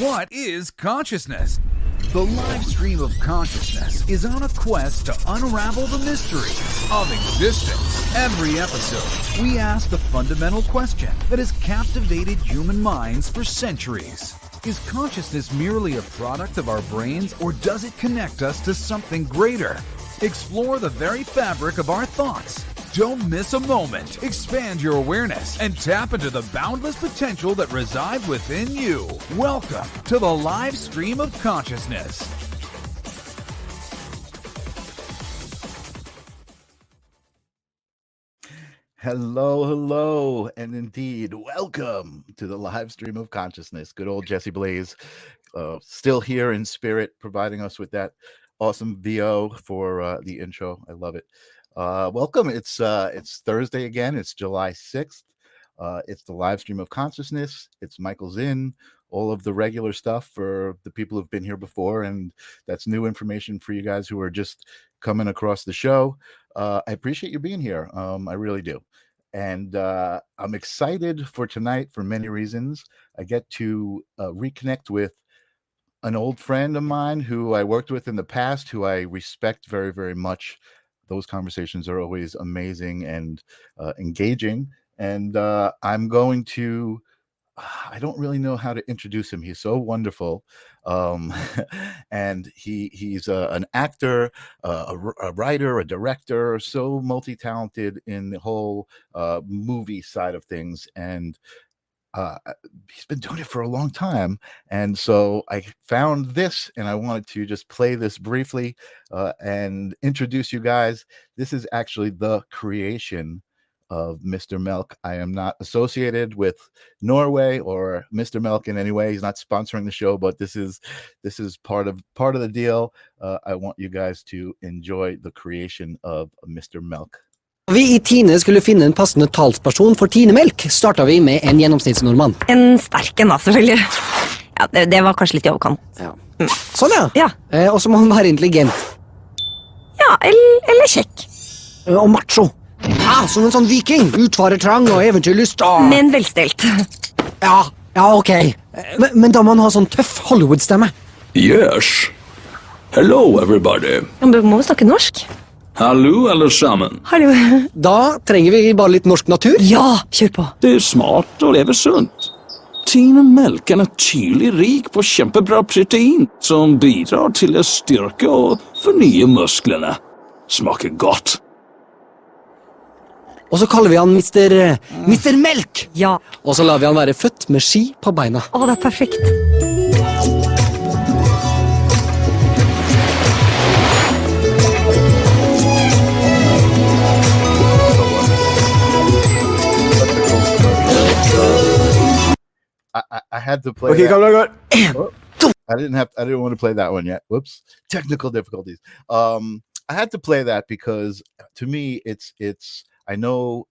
What is consciousness? The live stream of consciousness is on a quest to unravel the mystery of existence. Every episode, we ask the fundamental question that has captivated human minds for centuries. Is consciousness merely a product of our brains, or does it connect us to something greater? Explore the very fabric of our thoughts. Don't miss a moment. Expand your awareness and tap into the boundless potential that resides within you. Welcome to the live stream of consciousness. Hello, and indeed, welcome to the live stream of consciousness. Good old Jesse Blaze, still here in spirit, providing us with that awesome VO for the intro. I love it. Welcome. It's Thursday again. It's July 6th. It's the live stream of consciousness. It's Michael's in, all of the regular stuff for the people who've been here before, and that's new information for you guys who are just coming across the show. I appreciate you being here. I really do. And I'm excited for tonight for many reasons. I get to reconnect with an old friend of mine who I worked with in the past, who I respect very, very much. Those conversations are always amazing and engaging. And I'm going to, I don't really know how to introduce him. He's so wonderful. And he's an actor, a writer, a director, so multi-talented in the whole movie side of things. And he's been doing it for a long time, and so I found this, and I wanted to just play this briefly and introduce you guys. This is actually the creation of Mr. Melk. I am not associated with Norway or Mr. Melk in any way. He's not sponsoring the show, but this is part of the deal. I want you guys to enjoy the creation of Mr. Melk. Vi I Tine skulle finne en passende talsperson for Tine-melk, startet vi med en gjennomsnittsnordmann. En sterk en da, selvfølgelig. Ja, det var kanskje litt I overkant. Ja. Sånn ja. Ja. Og så må han være intelligent. Ja, eller kjekk. Og macho. Ja, som en sånn viking. Utfarertrang og eventyrlyst. Men velstelt. Ja, ok. Men da må han ha sånn tøff Hollywood-stemme. Yes. Hello, everybody. Man må jo snakke norsk. Hallo, alle sammen. Hallo. Da trenger vi bare litt norsk natur. Ja, kjør på. Det smart å leve sunt. Tine Melk naturlig rik på kjempebra protein som bidrar til å styrke og fornye musklene. Smaker godt. Og så kaller vi han Mr. Melk. Ja. Og så lar vi han være født med ski på beina. Det perfekt. I had to play. Okay, that. go. I didn't want to play that one yet. Whoops. Technical difficulties. I had to play that because to me it's I know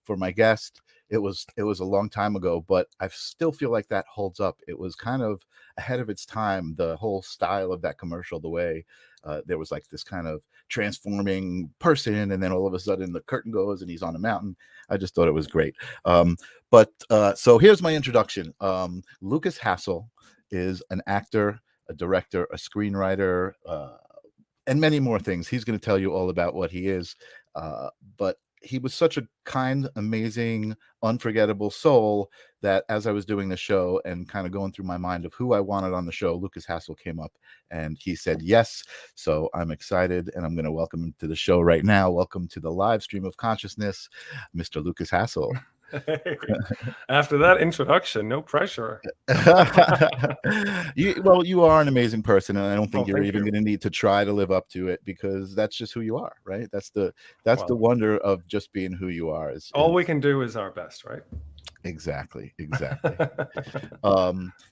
for my guest it was a long time ago, but I still feel like that holds up. It was kind of ahead of its time, the whole style of that commercial, the way there was like this kind of transforming person, and then all of a sudden the curtain goes and he's on a mountain. I just thought it was great. So here's my introduction. Lukas Hassel is an actor, a director, a screenwriter, and many more things. He's going to tell you all about what he is. But he was such a kind, amazing, unforgettable soul that as I was doing the show and kind of going through my mind of who I wanted on the show, Lukas Hassel came up and he said yes. So I'm excited, and I'm going to welcome him to the show right now. Welcome to the live stream of consciousness, Mr. Lukas Hassel. After that introduction, no pressure. You are an amazing person, and I don't think you're even you. going to need to try to live up to it, because that's just who you are, right? That's the wonder of just being who you are. All we can do is our best, right? Exactly.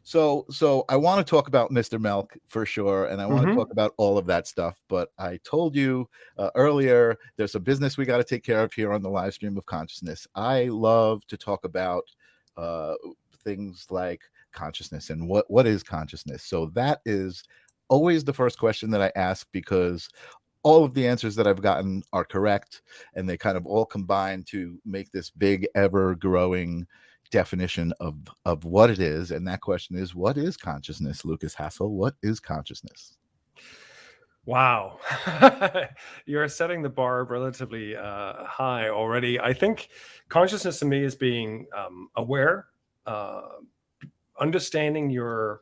So I want to talk about Mr. Melk for sure, and I want to talk about all of that stuff. But I told you earlier, there's a business we got to take care of here on the live stream of consciousness. I love to talk about things like consciousness and what is consciousness. So that is always the first question that I ask, because all of the answers that I've gotten are correct, and they kind of all combine to make this big, ever-growing definition of what it is, and that question is, what is consciousness? Lukas Hassel, what is consciousness? Wow. You're setting the bar relatively high already. I think consciousness to me is being aware, understanding your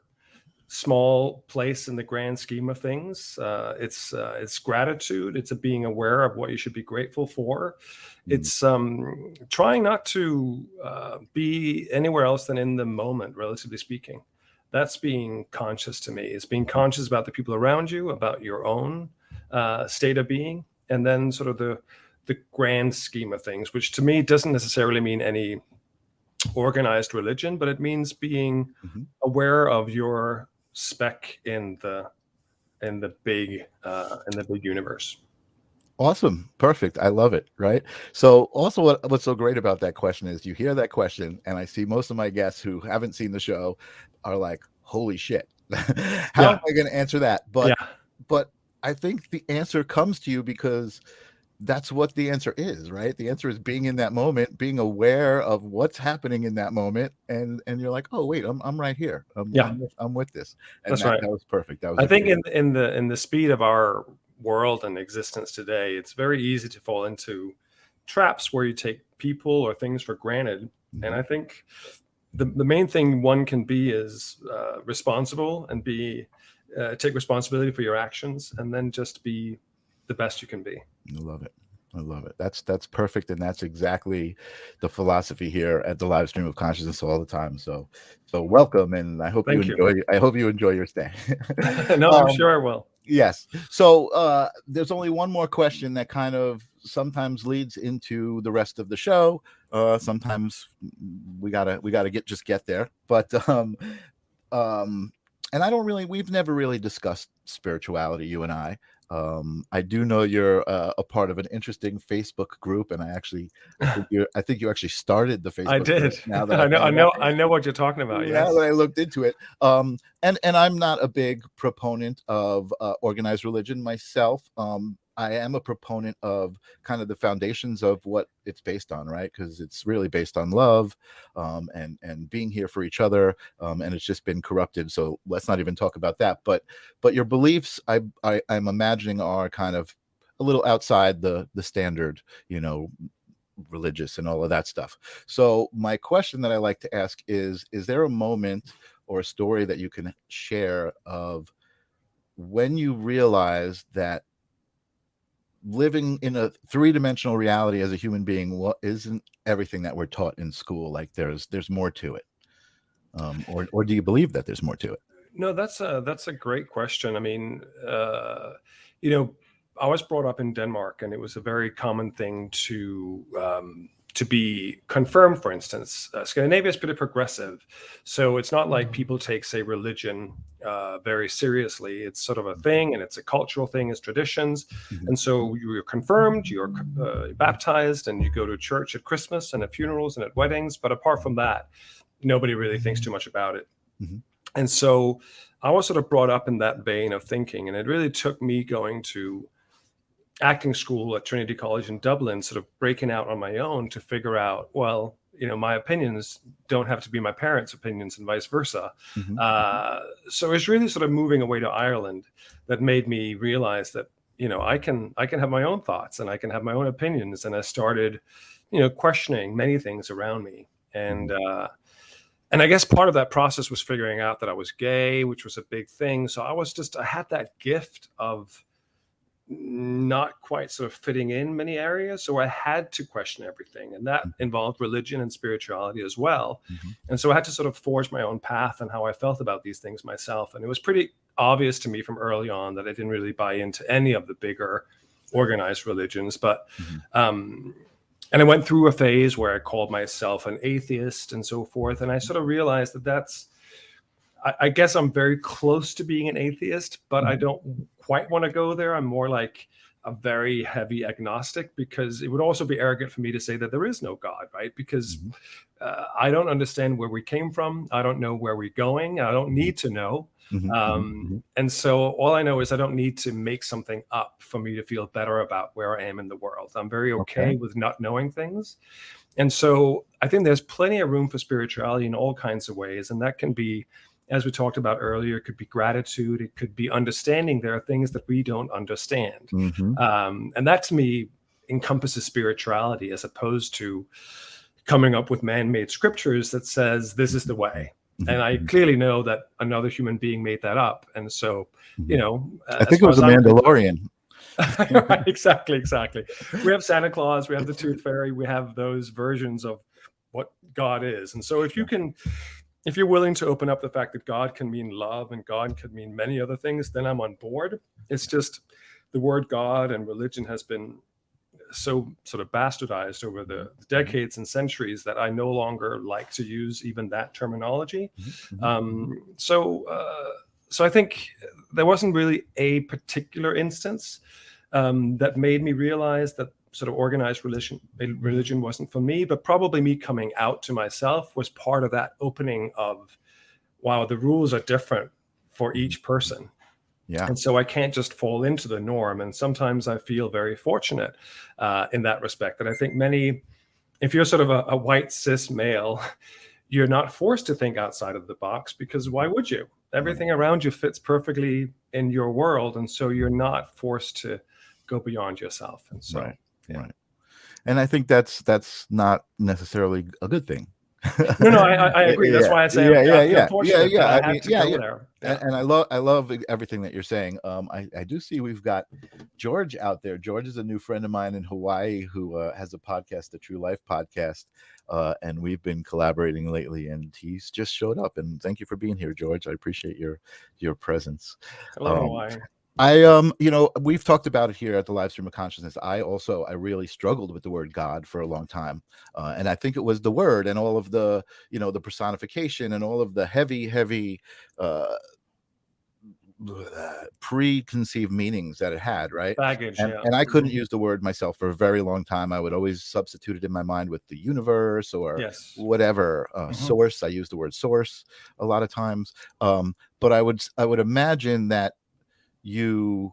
small place in the grand scheme of things. It's gratitude. It's a being aware of what you should be grateful for. It's trying not to be anywhere else than in the moment, relatively speaking. That's being conscious to me. It's being conscious about the people around you, about your own state of being, and then sort of the grand scheme of things, which to me doesn't necessarily mean any organized religion, but it means being aware of your speck in the big universe. Awesome. Perfect. I love it. Right. So also what's so great about that question is you hear that question, and I see most of my guests who haven't seen the show are like, holy shit, how am I going to answer that? But I think the answer comes to you because that's what the answer is, right? The answer is being in that moment, being aware of what's happening in that moment, and you're like, oh wait, I'm right here. I'm with this. And that's right. That was perfect. That was. I think in the speed of our world and existence today, it's very easy to fall into traps where you take people or things for granted. And I think the main thing one can be is responsible and take responsibility for your actions, and then just be the best you can be. I love it. I love it. That's perfect, and that's exactly the philosophy here at the Livestream of Consciousness all the time. So welcome, and I hope you enjoy. I hope you enjoy your stay. No, I'm sure I will. Yes. So there's only one more question that kind of sometimes leads into the rest of the show. Sometimes we gotta get there, but and we've never really discussed spirituality, you and I. I do know you're a part of an interesting Facebook group, and I think you actually started the Facebook. I did. Group now that I know what you're talking about. Now that I looked into it, and I'm not a big proponent of organized religion myself. I am a proponent of kind of the foundations of what it's based on, right? Because it's really based on love, and being here for each other, and it's just been corrupted. So let's not even talk about that. But your beliefs, I'm imagining, are kind of a little outside the standard, religious and all of that stuff. So my question that I like to ask is there a moment or a story that you can share of when you realized that living in a three-dimensional reality as a human being isn't everything that we're taught in school? Like there's more to it, or do you believe that there's more to it? No, that's a great question. I mean, I was brought up in Denmark, and it was a very common thing to be confirmed. For instance, Scandinavia is pretty progressive, so it's not like people take, say, religion very seriously. It's sort of a thing, and it's a cultural thing, it's traditions. And so you're confirmed, you're baptized, and you go to church at Christmas and at funerals and at weddings. But apart from that, nobody really thinks too much about it. And so I was sort of brought up in that vein of thinking, and it really took me going to acting school at Trinity College in Dublin, sort of breaking out on my own to figure out, well, my opinions don't have to be my parents' opinions and vice versa. So it's really sort of moving away to Ireland that made me realize that, I can have my own thoughts and I can have my own opinions. And I started, questioning many things around me. And I guess part of that process was figuring out that I was gay, which was a big thing. So I had that gift of not quite sort of fitting in many areas. So I had to question everything. And that involved religion and spirituality as well. And so I had to sort of forge my own path and how I felt about these things myself. And it was pretty obvious to me from early on that I didn't really buy into any of the bigger organized religions. But and I went through a phase where I called myself an atheist and so forth. And I sort of realized that I guess I'm very close to being an atheist, but I don't quite want to go there. I'm more like a very heavy agnostic, because it would also be arrogant for me to say that there is no God, right? Because I don't understand where we came from. I don't know where we're going. I don't need to know. And so all I know is I don't need to make something up for me to feel better about where I am in the world. I'm very okay with not knowing things. And so I think there's plenty of room for spirituality in all kinds of ways. And that can be, as we talked about earlier, it could be gratitude. It could be understanding there are things that we don't understand. And that to me encompasses spirituality, as opposed to coming up with man-made scriptures that says this is the way. And I clearly know that another human being made that up. And so, you know, I think it was a Mandalorian. Right, exactly. We have Santa Claus, we have the Tooth Fairy, we have those versions of what God is. And so if you're willing to open up the fact that God can mean love and God can mean many other things, then I'm on board. It's just the word God and religion has been so sort of bastardized over the decades and centuries that I no longer like to use even that terminology. So I think there wasn't really a particular instance that made me realize that sort of organized religion wasn't for me, but probably me coming out to myself was part of that opening of, wow, the rules are different for each person. Yeah. And so I can't just fall into the norm. And sometimes I feel very fortunate in that respect, that I think if you're sort of a white cis male, you're not forced to think outside of the box, because why would you? Everything around you fits perfectly in your world. And so you're not forced to go beyond yourself. And so, right. And I think that's not necessarily a good thing. No, I agree. That's why I say And I love everything that you're saying. I do see we've got George out there. George is a new friend of mine in Hawaii who has a podcast, the True Life podcast, and we've been collaborating lately. And he's just showed up. And thank you for being here, George. I appreciate your presence. Hello, Hawaii. We've talked about it here at the Livestream of Consciousness. I really struggled with the word God for a long time. And I think it was the word and all of the, the personification and all of the heavy preconceived meanings that it had, right? Baggage, and I couldn't use the word myself for a very long time. I would always substitute it in my mind with the universe or whatever source. I use the word source a lot of times. But I would imagine that you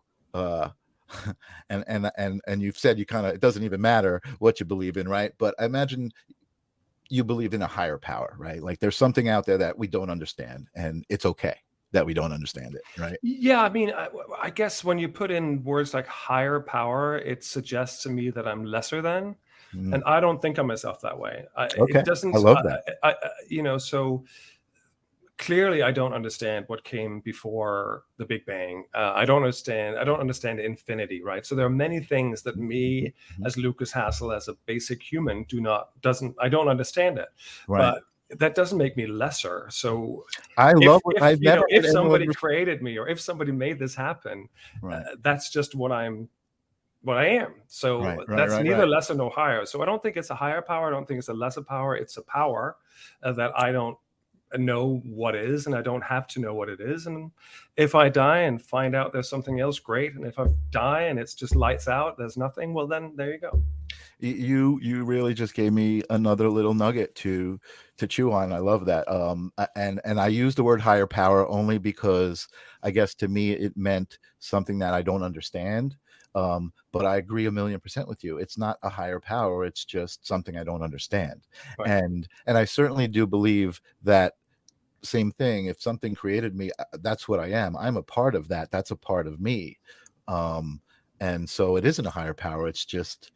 and you've said you kind of, it doesn't even matter what you believe in, right? But I imagine you believe in a higher power, right? Like there's something out there that we don't understand, and it's okay that we don't understand it, right? Yeah, I mean, I guess when you put in words like higher power, it suggests to me that I'm lesser than, and I don't think of myself that way. It doesn't. I love that. So clearly I don't understand what came before the Big Bang. I don't understand infinity, right? So there are many things that me as Lukas Hassel, as a basic human, I don't understand it. Right. But that doesn't make me lesser. So if somebody created me, or if somebody made this happen, that's just what I am. So that's neither lesser nor higher. So I don't think it's a higher power. I don't think it's a lesser power. It's a power that I don't know what is, and I don't have to know what it is. And if I die and find out there's something else, great. And if I die and it's just lights out, there's nothing, well, then there you go. You really just gave me another little nugget to chew on. I love that. And I use the word higher power only because I guess to me it meant something that I don't understand. But I agree 1,000,000% with you. It's not a higher power. It's just something I don't understand. Right. And I certainly do believe that same thing. If something created me, that's what I am. I'm a part of that. That's a part of me. And so it isn't a higher power. It's just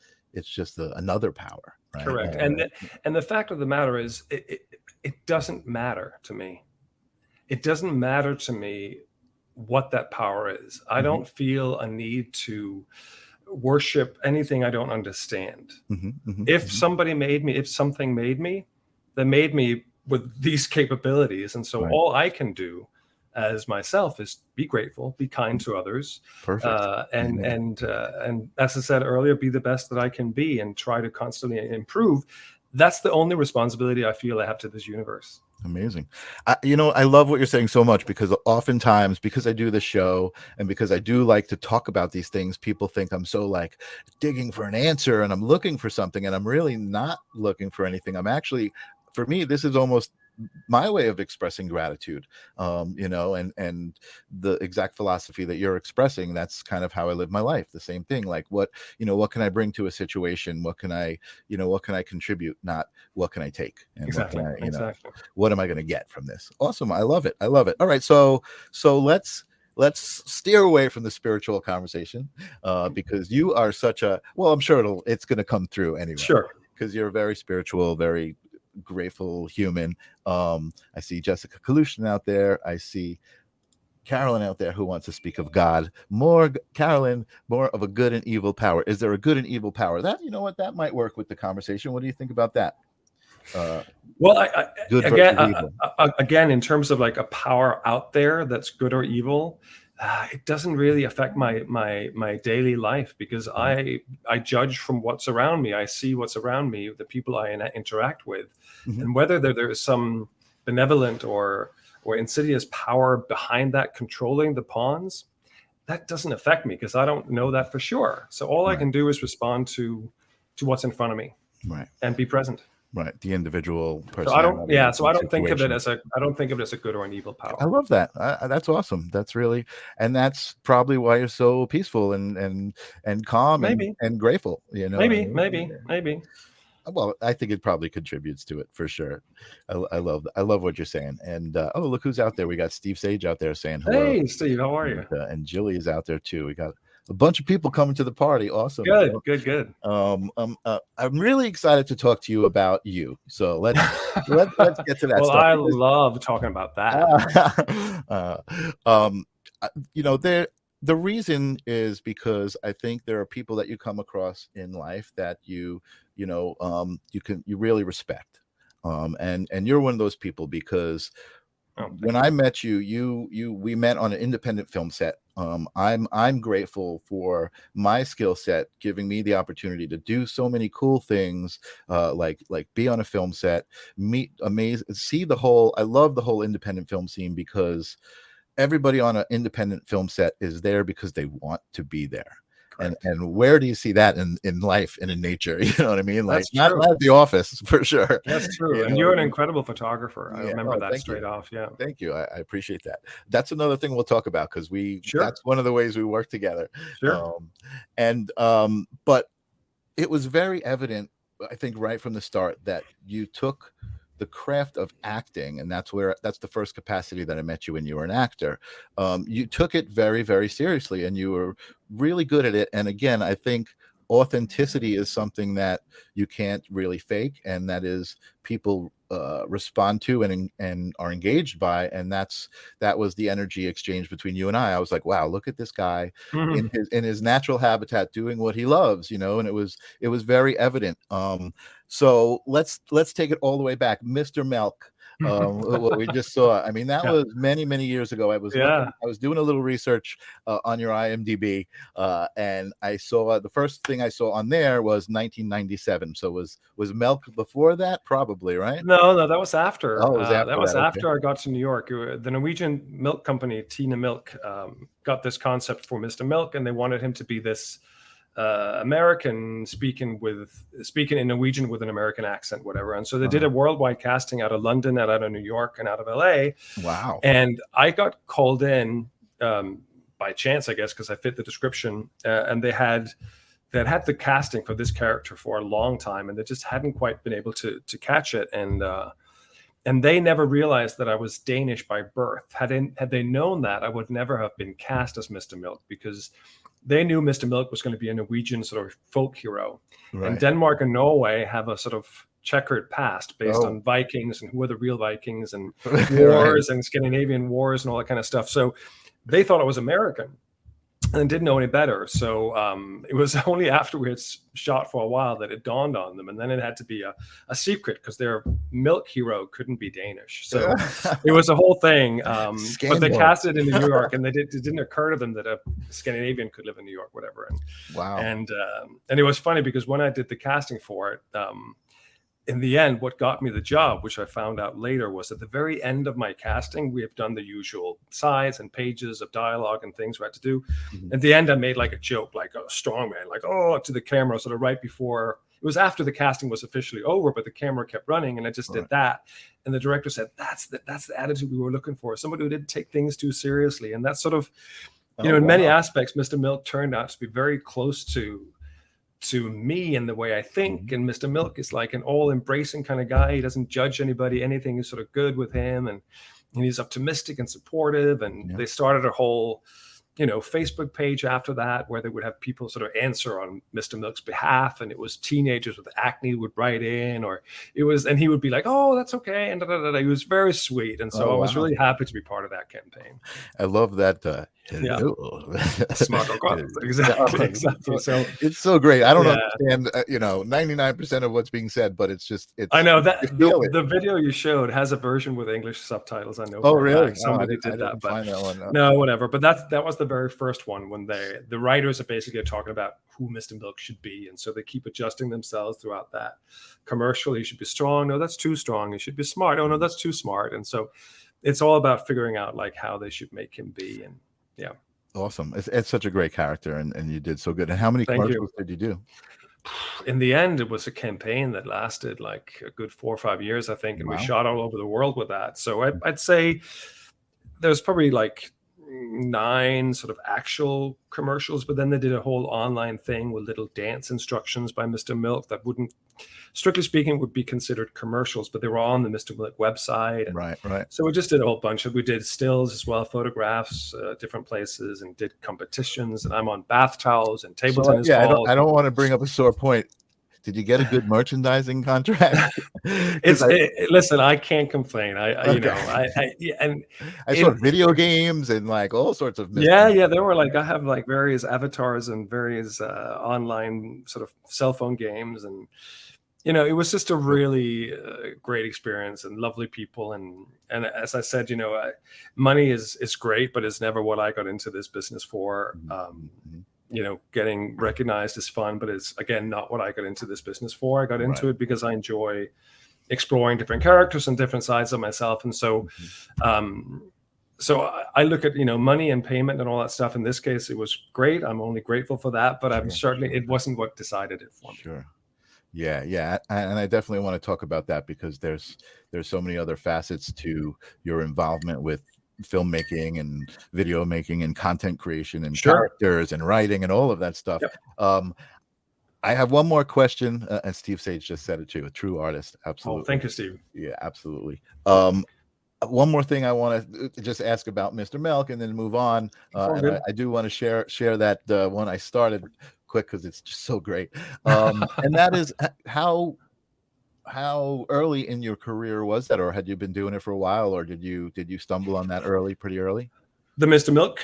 another power. Right? Correct. And the fact of the matter is, it doesn't matter to me. It doesn't matter to me what that power is. I don't feel a need to worship anything I don't understand. If something made me, they made me with these capabilities. And so all I can do as myself is be grateful, be kind to others. Perfect. And as I said earlier, be the best that I can be and try to constantly improve. That's the only responsibility I feel I have to this universe. Amazing. I love what you're saying so much, because oftentimes, because I do the show and because I do like to talk about these things, people think I'm so like digging for an answer and I'm looking for something, and I'm really not looking for anything. I'm actually, for me, this is almost my way of expressing gratitude, and the exact philosophy that you're expressing, that's kind of how I live my life. The same thing, like what can I bring to a situation? What can I contribute? Not what can I take? And Exactly. what am I going to get from this? Awesome. I love it. All right. So let's steer away from the spiritual conversation, because you are such a, well, I'm sure it's going to come through anyway. Sure. Because you're very spiritual, very grateful human. I see Jessica Kalushin out there. I see Carolyn out there who wants to speak of God. Carolyn, more of a good and evil power. Is there a good and evil power? That, that might work with the conversation. What do you think about that? Well, good again, in terms of like a power out there that's good or evil, it doesn't really affect my daily life, because I judge from what's around me. I see what's around me, the people I interact with, and whether there is some benevolent or insidious power behind that controlling the pawns, that doesn't affect me, because I don't know that for sure. So all I can do is respond to what's in front of me, and be present. Right, the individual person. So I don't think of it as a good or an evil power. I love that. That's awesome. That's really, and that's probably why you're so peaceful and calm, and grateful. Maybe. Well, I think it probably contributes to it for sure. I love what you're saying. And look who's out there. We got Steve Sage out there saying hello. Hey, Steve, how are you? And Jilly is out there too. We got a bunch of people coming to the party. Awesome. Good. I'm really excited to talk to you about you. So let's get to that. Well, I love talking about that. The reason is because I think there are people that you come across in life that you really respect. And you're one of those people, because when I met we met on an independent film set. I'm grateful for my skill set giving me the opportunity to do so many cool things, like be on a film set, I love the whole independent film scene, because everybody on an independent film set is there because they want to be there. And where do you see that in life and in nature? You know what I mean? Like, not the office, for sure. That's true. And you're an incredible photographer. I remember that straight off. Yeah. Thank you. I appreciate that. That's another thing we'll talk about, because that's one of the ways we work together. Sure. But it was very evident, I think, right from the start, that you took the craft of acting, and that's the first capacity that I met you when you were an actor. You took it very, very seriously, and you were really good at it. And again, I think authenticity is something that you can't really fake, and that is people respond to and are engaged by, and that was the energy exchange between you and I. I was like, wow, look at this guy in his natural habitat doing what he loves, and it was very evident. So let's take it all the way back. Mr. Milk, what we just saw. I mean, that was many, many years ago. I was doing a little research on your IMDb, and I saw the first thing I saw on there was 1997. So was Milk before that? Probably, right? No, that was after. Oh, it was after that was after I got to New York. The Norwegian milk company, Tina Milk, got this concept for Mr. Milk, and they wanted him to be this American speaking in Norwegian with an American accent, whatever. And so they did a worldwide casting out of London, out of New York, and out of LA. Wow. And I got called in by chance, I guess, because I fit the description. And they had the casting for this character for a long time, and they just hadn't quite been able to catch it. And they never realized that I was Danish by birth. Had they known that, I would never have been cast as Mr. Milk, because they knew Mr. Milk was going to be a Norwegian sort of folk hero. Right. And Denmark and Norway have a sort of checkered past based on Vikings and who are the real Vikings and wars and Scandinavian wars and all that kind of stuff. So they thought I was American and didn't know any better. So it was only after we had shot for a while that it dawned on them. And then it had to be a secret, because their milk hero couldn't be Danish. So it was a whole thing. But they cast it in New York, and it didn't occur to them that a Scandinavian could live in New York, whatever. And, wow. And it was funny, because when I did the casting for it, in the end, what got me the job, which I found out later, was at the very end of my casting, we have done the usual sides and pages of dialogue and things we had to do. At the end, I made like a joke, like a strongman, like, oh, to the camera, sort of right before. It was after the casting was officially over, but the camera kept running, and I just did that. And the director said, that's the attitude we were looking for, somebody who didn't take things too seriously. And that's sort of, in many aspects, Mr. Milk turned out to be very close to me in the way I think. And Mr. Milk is like an all-embracing kind of guy. He doesn't judge anybody. Anything is sort of good with him, and he's optimistic and supportive. And they started a whole Facebook page after that, where they would have people sort of answer on Mr. Milk's behalf, and it was teenagers with acne would write in, and he would be like, "Oh, that's okay," and he was very sweet, and so I was really happy to be part of that campaign. I love that. Smart exactly. So it's so great. I don't understand, 99% of what's being said, but it's I know that the video you showed has a version with English subtitles. I know. Oh, really? Somebody did that, but find that one. No, whatever. But that was the very first one when the writers are basically talking about who Mr. Milk should be, and so they keep adjusting themselves throughout that commercial. He should be strong. No, that's too strong. He should be smart. Oh no, that's too smart. And so it's all about figuring out like how they should make him be. And yeah. Awesome. It's such a great character, and you did so good. And how many commercials did you do? In the end, it was a campaign that lasted like a good 4 or 5 years, I think. And we shot all over the world with that. So I'd say there's probably like 9 sort of actual commercials, but then they did a whole online thing with little dance instructions by Mr. Milk that wouldn't, strictly speaking, would be considered commercials, but they were on the Mr. Milk website. And right. So we just did a whole bunch of, we did stills as well, photographs, different places, and did competitions. And I'm on bath towels and table tennis balls. I don't want to bring up a sore point. Did you get a good merchandising contract? Listen, I can't complain. I saw video games and like all sorts of there were like, I have like various avatars and various online sort of cell phone games, and it was just a really great experience and lovely people, and as I said, money is great, but it's never what I got into this business for. Getting recognized is fun, but it's, again, not what I got into this business for. I got into it because I enjoy exploring different characters and different sides of myself. And so, so I look at, money and payment and all that stuff. In this case, it was great. I'm only grateful for that, but I'm certainly, it wasn't what decided it for me. Sure. Yeah. And I definitely want to talk about that, because there's so many other facets to your involvement with filmmaking and video making and content creation and characters and writing and all of that stuff. I have one more question, and Steve Sage just said it too, a true artist. Absolutely. Oh, thank you, Steve. Yeah, absolutely. One more thing I want to just ask about Mr. Milk and then move on. And I do want to share that one I started quick because it's just so great. And that is how early in your career was that, or had you been doing it for a while, or did you stumble on that pretty early? The Mr. Milk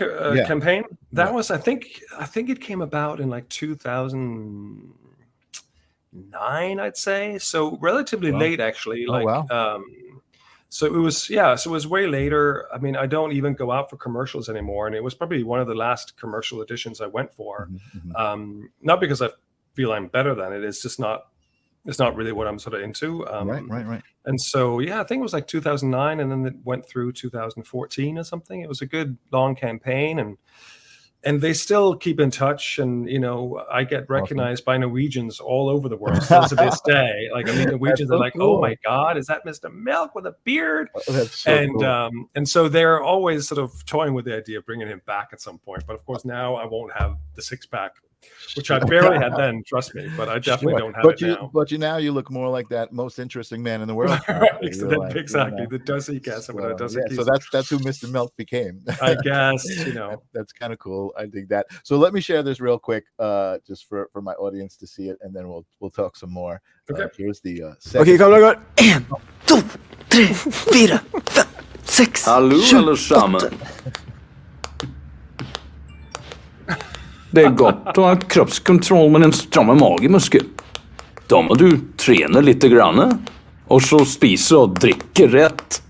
campaign? That was, I think it came about in like 2009, I'd say. So relatively late, actually. So it was, so it was way later. I mean, I don't even go out for commercials anymore. And it was probably one of the last commercial auditions I went for. Not because I feel I'm better than it. It's just not, it's not really what I'm sort of into. Right. And so, I think it was like 2009, and then it went through 2014 or something. It was a good long campaign, and they still keep in touch. And, I get recognized by Norwegians all over the world still to this day. Like, I mean, Norwegians are like, cool. Oh my God, is that Mr. Milk with a beard? That's so cool. And so they're always sort of toying with the idea of bringing him back at some point. But of course, now I won't have the 6-pack, which I barely had then, trust me, but I definitely don't have it now. But now you look more like that most interesting man in the world. Exactly. The Dusty guess. So that's who Mr. Milk became. I guess, That's kind of cool. I dig that. So let me share this real quick, just for my audience to see it, and then we'll talk some more. Okay. Here's the second. Okay, kom igång. 1, 2, 3, 4, 5, 6, Hallå 7, allesammans. 8. Det är gott att ha kroppskontroll med en stram magemuskel. Då må du träna lite grann. Och så spisa och dricka rätt.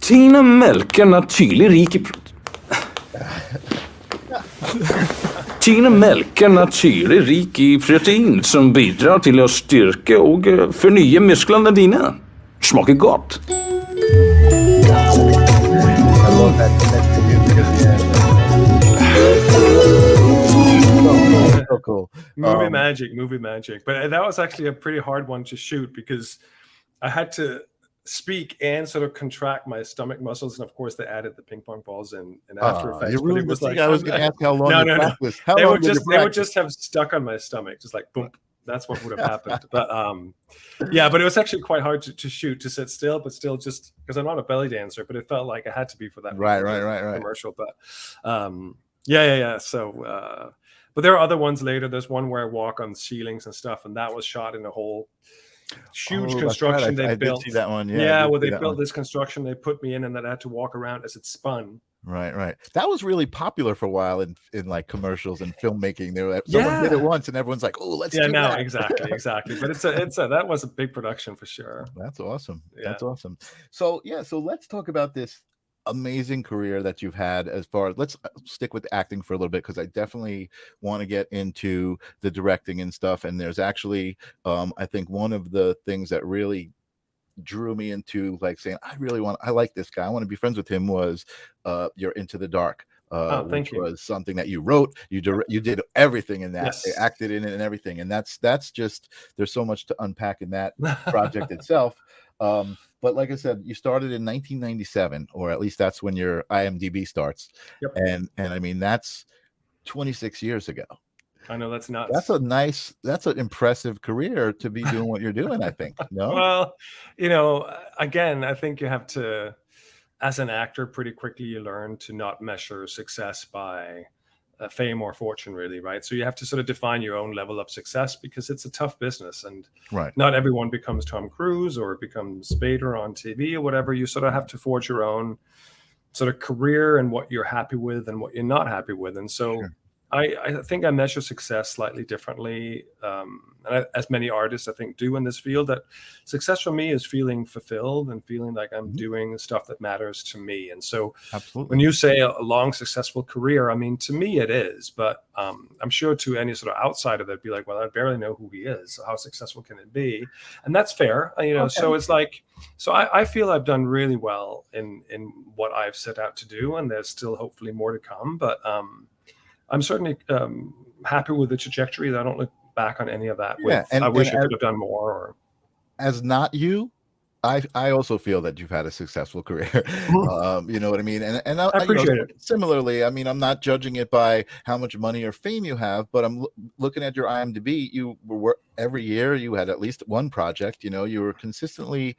Tina Melk är naturlig rik i Melk är naturlig i protein som bidrar till att styrka och förnya musklerna dina. Smakar gott. I love that. So cool. Movie magic. But that was actually a pretty hard one to shoot because I had to speak and sort of contract my stomach muscles, and of course they added the ping pong balls in After Effects. You really but it was like I was going to ask how long you practiced. They would just have stuck on my stomach, just like boom. That's what would have happened. But but it was actually quite hard to shoot, to sit still, but still just because I'm not a belly dancer, but it felt like I had to be for that right commercial. But So but there are other ones later. There's one where I walk on ceilings and stuff, and that was shot in a whole huge construction they built. I did see that one. Where they built this construction, they put me in, and then I had to walk around as it spun. Right. That was really popular for a while in like commercials and filmmaking. They were someone did it once, and everyone's like, "Oh, let's do that." Exactly. But that was a big production for sure. That's awesome. Yeah. That's awesome. So let's talk about this amazing career that you've had. As far as, let's stick with acting for a little bit, because I definitely want to get into the directing and stuff. And there's actually I think one of the things that really drew me into like saying I like this guy, I want to be friends with him, was your Into the Dark, which was something that you wrote, you did everything in that. Yes. They acted in it and everything, and that's just, there's so much to unpack in that project itself. But like I said, you started in 1997, or at least that's when your IMDb starts. Yep. And I mean, that's 26 years ago. I know, that's nuts. That's an impressive career to be doing what you're doing, I think. No? Well, again, I think you have to, as an actor, pretty quickly you learn to not measure success by fame or fortune, really, right? So you have to sort of define your own level of success, because it's a tough business, and not everyone becomes Tom Cruise or becomes Spader on TV or whatever. You sort of have to forge your own sort of career and what you're happy with and what you're not happy with. And so I think I measure success slightly differently, and as many artists I think do in this field. That success for me is feeling fulfilled and feeling like I'm doing stuff that matters to me. And so when you say a long successful career, I mean, to me it is, but I'm sure to any sort of outsider that'd be like, well, I barely know who he is, so how successful can it be? And that's fair, So it's like, so I feel I've done really well in what I've set out to do, and there's still hopefully more to come, but I'm certainly happy with the trajectory. I don't look back on any of that I wish I could have done more. Or as not you, I also feel that you've had a successful career. You know what I mean? And I appreciate it. Similarly, I mean, I'm not judging it by how much money or fame you have, but I'm looking at your IMDb. You were every year you had at least one project. You were consistently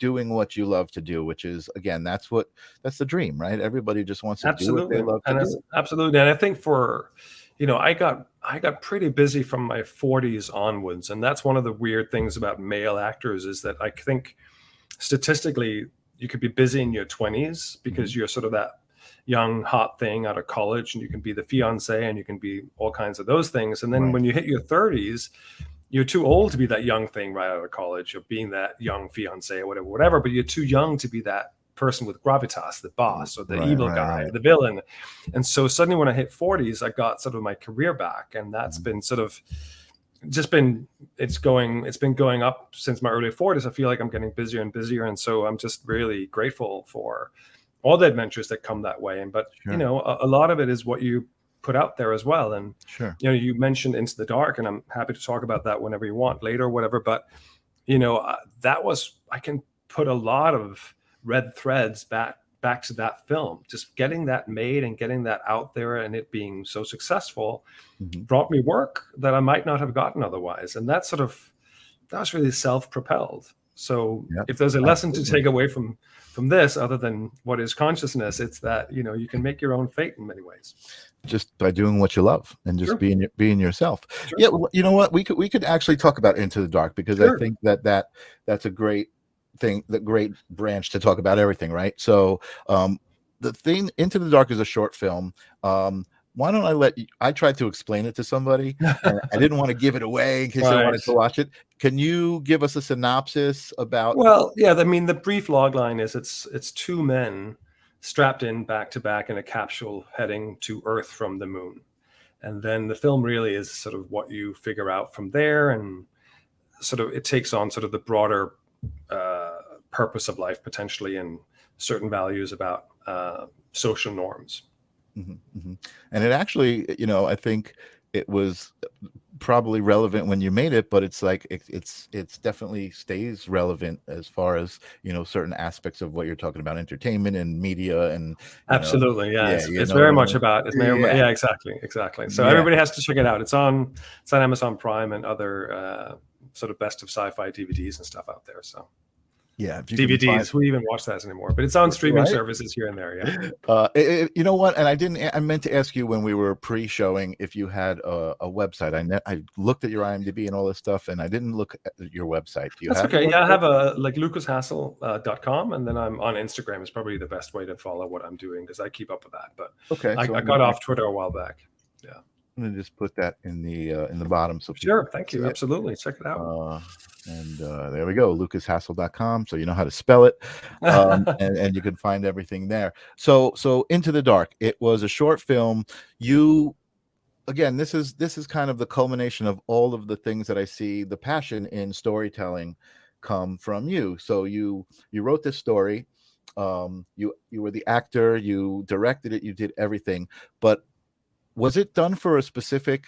doing what you love to do, which is, again, that's the dream, right? Everybody just wants to do what they love to do. Absolutely. And I think I got pretty busy from my 40s onwards, and that's one of the weird things about male actors, is that I think statistically you could be busy in your 20s because you're sort of that young hot thing out of college, and you can be the fiance and you can be all kinds of those things. And then when you hit your 30s, you're too old to be that young thing right out of college, or being that young fiance or whatever, but you're too young to be that person with gravitas, the boss or the evil guy, the villain. And so suddenly when I hit 40s, I got sort of my career back, and that's been sort of it's been going up since my early 40s. I feel like I'm getting busier and busier, and so I'm just really grateful for all the adventures that come that way. But a lot of it is what you put out there as well. And you mentioned Into the Dark, and I'm happy to talk about that whenever you want, later or whatever. But I can put a lot of red threads back to that film. Just getting that made and getting that out there and it being so successful brought me work that I might not have gotten otherwise. And that was really self-propelled. So if there's a lesson to take away from this, other than what is consciousness, it's that you can make your own fate in many ways, just by doing what you love and just being yourself. Well, you know what, we could actually talk about Into the Dark, because I think that's a great thing, the great branch to talk about everything, right? So the thing, Into the Dark is a short film. Why don't I tried to explain it to somebody, and I didn't want to give it away in case they wanted to watch it. Can you give us a synopsis about? Well, I mean, the brief log line is it's two men strapped in back to back in a capsule heading to Earth from the moon. And then the film really is sort of what you figure out from there, and sort of it takes on sort of the broader purpose of life potentially, and certain values about social norms. And it actually, I think it was probably relevant when you made it, but it's like it's definitely stays relevant as far as certain aspects of what you're talking about, entertainment and media, and absolutely, it's you know very what I much mean? about exactly. So everybody has to check it out. It's on Amazon Prime and other sort of best of sci-fi DVDs and stuff out there. So if you can DVDs, who even watch that anymore? But it's on streaming services here and there. You know what? And I meant to ask you when we were pre-showing if you had a website. I looked at your IMDb and all this stuff, and I didn't look at your website. Do you That's have okay. Yeah, I have a LukasHassel.com, and then I'm on Instagram. Is probably the best way to follow what I'm doing, because I keep up with that. But I got off Twitter a while back. Yeah. I'm gonna just put that in the bottom. So sure, thank you. Absolutely, check it out. And there we go, LukasHassel.com. So you know how to spell it, and you can find everything there. So Into the Dark. It was a short film. Again, this is kind of the culmination of all of the things that I see the passion in storytelling come from you. So you wrote this story. You were the actor. You directed it. You did everything, but was it done for a specific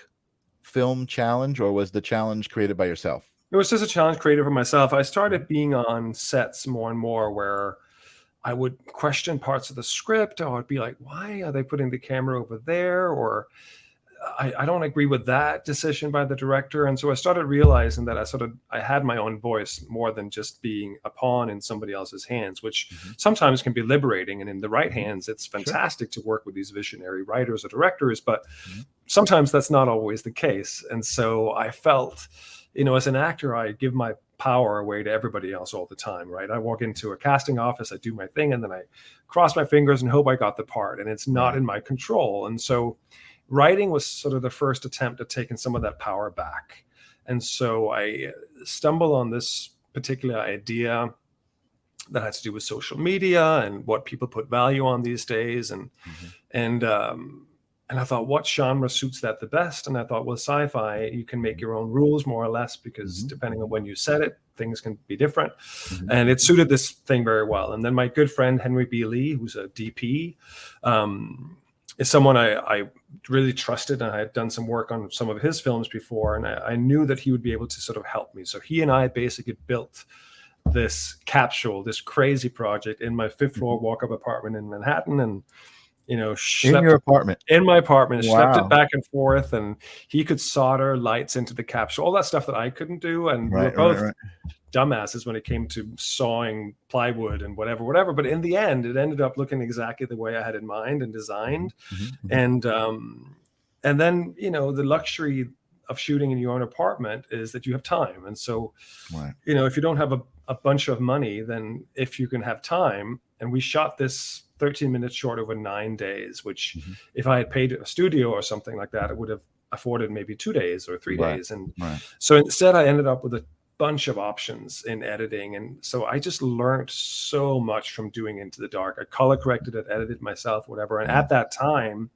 film challenge, or was the challenge created by yourself? It was just a challenge created for myself. I started being on sets more and more where I would question parts of the script. Or I'd be like, why are they putting the camera over there? Or I don't agree with that decision by the director. And so I started realizing that I had my own voice more than just being a pawn in somebody else's hands, which sometimes can be liberating. And in the right hands, it's fantastic to work with these visionary writers or directors, but sometimes that's not always the case. And so I felt, as an actor, I give my power away to everybody else all the time, right? I walk into a casting office, I do my thing, and then I cross my fingers and hope I got the part, and it's not in my control. And so writing was sort of the first attempt at taking some of that power back. And so I stumbled on this particular idea that had to do with social media and what people put value on these days. And I thought, what genre suits that the best? And I thought, well, sci-fi, you can make your own rules more or less, because depending on when you set it, things can be different. And it suited this thing very well. And then my good friend, Henry B. Lee, who's a DP, is someone I really trusted, and I had done some work on some of his films before, and I knew that he would be able to sort of help me. So he and I basically built this capsule, this crazy project in my 5th floor walk-up apartment in Manhattan, and in your apartment, in my apartment, schlepped it back and forth, and he could solder lights into the capsule, all that stuff that I couldn't do. And we were both dumbasses when it came to sawing plywood and whatever. But in the end, it ended up looking exactly the way I had in mind and designed. And then, the luxury of shooting in your own apartment is that you have time. And so, if you don't have a bunch of money, then if you can have time, and we shot this 13 minutes short over 9 days, which if I had paid a studio or something like that, it would have afforded maybe 2 days or 3 days. And so instead I ended up with a bunch of options in editing. And so I just learned so much from doing Into the Dark. I color corrected it, edited myself, whatever. And at that time,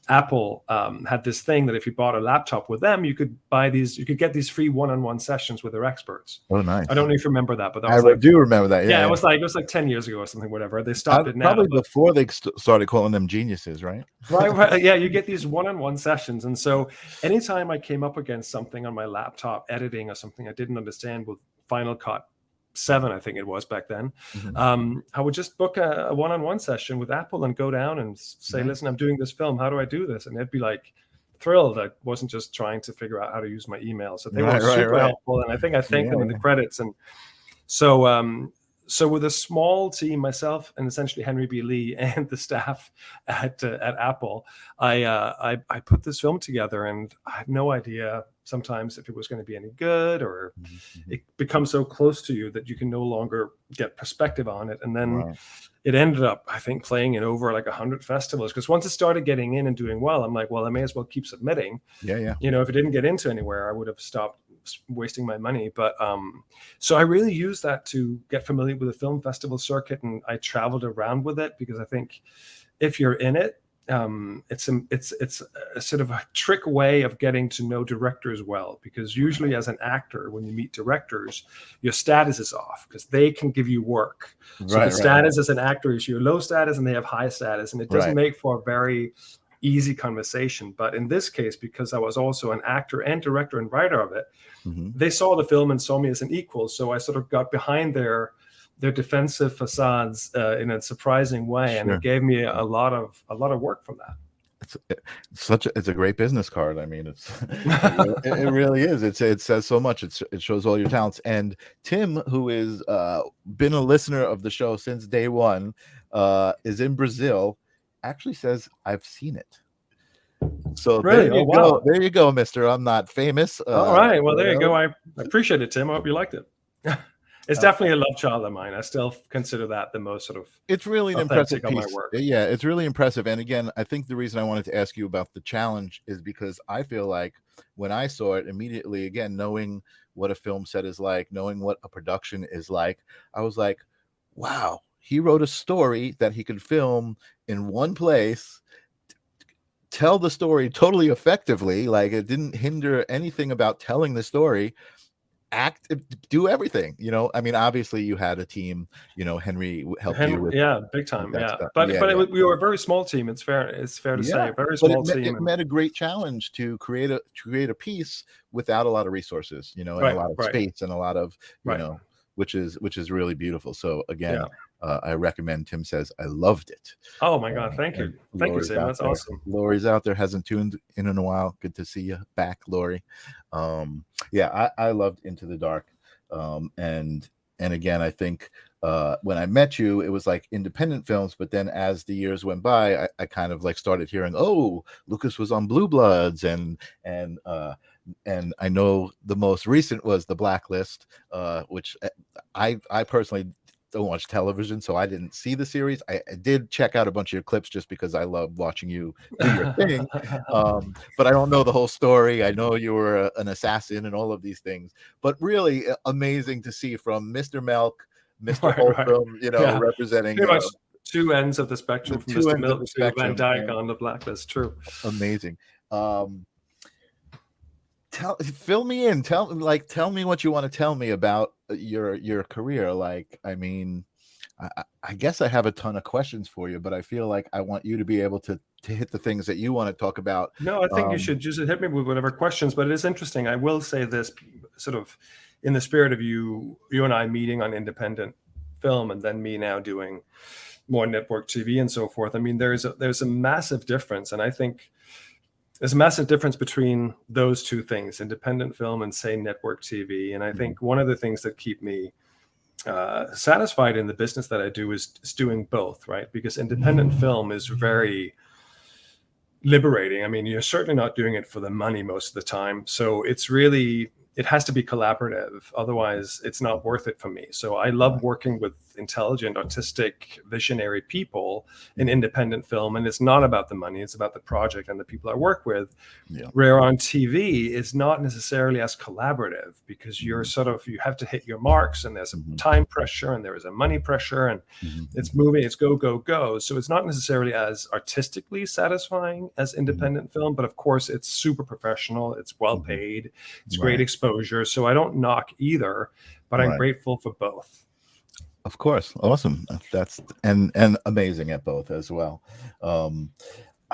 Apple had this thing that if you bought a laptop with them, you could get these free one-on-one sessions with their experts. Oh, nice. I don't know if you remember that, but I do remember that. Yeah, it was like 10 years ago or something, whatever. They stopped it now. Probably before they started calling them geniuses, right? Right. Yeah, you get these one-on-one sessions. And so anytime I came up against something on my laptop, editing or something I didn't understand with Final Cut 7, I think it was back then, I would just book a one-on-one session with Apple and go down and say, listen, I'm doing this film. How do I do this? And they'd be like thrilled. I wasn't just trying to figure out how to use my email. So they were super helpful. And I think I thanked them in the credits. And so with a small team, myself and essentially Henry B. Lee and the staff at Apple, I put this film together, and I had no idea sometimes if it was going to be any good, or it becomes so close to you that you can no longer get perspective on it. And then it ended up, I think, playing in over like 100 festivals, because once it started getting in and doing well, I'm like, well, I may as well keep submitting. If it didn't get into anywhere, I would have stopped wasting my money. But so I really used that to get familiar with the film festival circuit, and I traveled around with it, because I think if you're in it, it's a sort of a trick way of getting to know directors well, because usually as an actor, when you meet directors, your status is off because they can give you work. So the status as an actor is your low status and they have high status, and it doesn't make for a very easy conversation. But in this case, because I was also an actor and director and writer of it, they saw the film and saw me as an equal. So I sort of got behind their defensive facades in a surprising way, and it gave me a lot of work from that. It's a great business card. I mean, it really is. It says so much. It shows all your talents. And Tim, who is been a listener of the show since day one, is in Brazil. Actually says I've seen it. So really? there you go. There you go, Mister. I'm not famous. All right. Well, there you go. I appreciate it, Tim. I hope you liked it. It's definitely a love child of mine. I still consider that the most sort of. It's really an impressive piece. My work. Yeah, it's really impressive. And again, I think the reason I wanted to ask you about the challenge is because I feel like when I saw it immediately, again, knowing what a film set is like, knowing what a production is like, I was like, wow, he wrote a story that he could film in one place, tell the story totally effectively. Like it didn't hinder anything about telling the story. Do everything, I mean, obviously you had a team, Henry helped you with big time, but we were a very small team. It's fair to say, very small team. It met a great challenge to create a piece without a lot of resources, and a lot of space and a lot of which is really beautiful. So again, I recommend. Tim says I loved it. Oh my God, thank you, Sam. That's awesome. Lori's out there, hasn't tuned in a while. Good to see you back, Lori. I loved Into the Dark, and again, I think when I met you, it was like independent films, but then as the years went by, I kind of like started hearing, oh, Lukas was on Blue Bloods, and I know the most recent was The Blacklist, which I personally don't watch television, so I didn't see the series. I did check out a bunch of your clips just because I love watching you do your thing, but I don't know the whole story. I know you were an assassin and all of these things, but really amazing to see from Mr. Melk, Mr. Holcomb, representing pretty much two ends of the spectrum, from Mr. Melk to VanDyke on The Blacklist. True. Amazing. Fill me in. Tell me what you want to tell me about your career. Like, I mean, I guess I have a ton of questions for you, but I feel like I want you to be able to hit the things that you want to talk about. No, I think you should just hit me with whatever questions. But it is interesting. I will say this, sort of, in the spirit of you and I meeting on independent film, and then me now doing more network TV and so forth. I mean, there's a massive difference, and I think. There's a massive difference between those two things, independent film and, say, network TV. And I think one of the things that keep me satisfied in the business that I do is doing both, right? Because independent film is very liberating. I mean, you're certainly not doing it for the money most of the time. So it has to be collaborative. Otherwise, it's not worth it for me. So I love working with intelligent, artistic, visionary people in independent film. And it's not about the money. It's about the project and the people I work with. Yeah. Where on TV, it's not necessarily as collaborative, because you're you have to hit your marks, and there's a time pressure, and there is a money pressure, and it's moving, it's go, go, go. So it's not necessarily as artistically satisfying as independent film, but of course it's super professional. It's well paid. It's great exposure. So I don't knock either, but I'm grateful for both. Of course. Awesome. That's and amazing at both as well.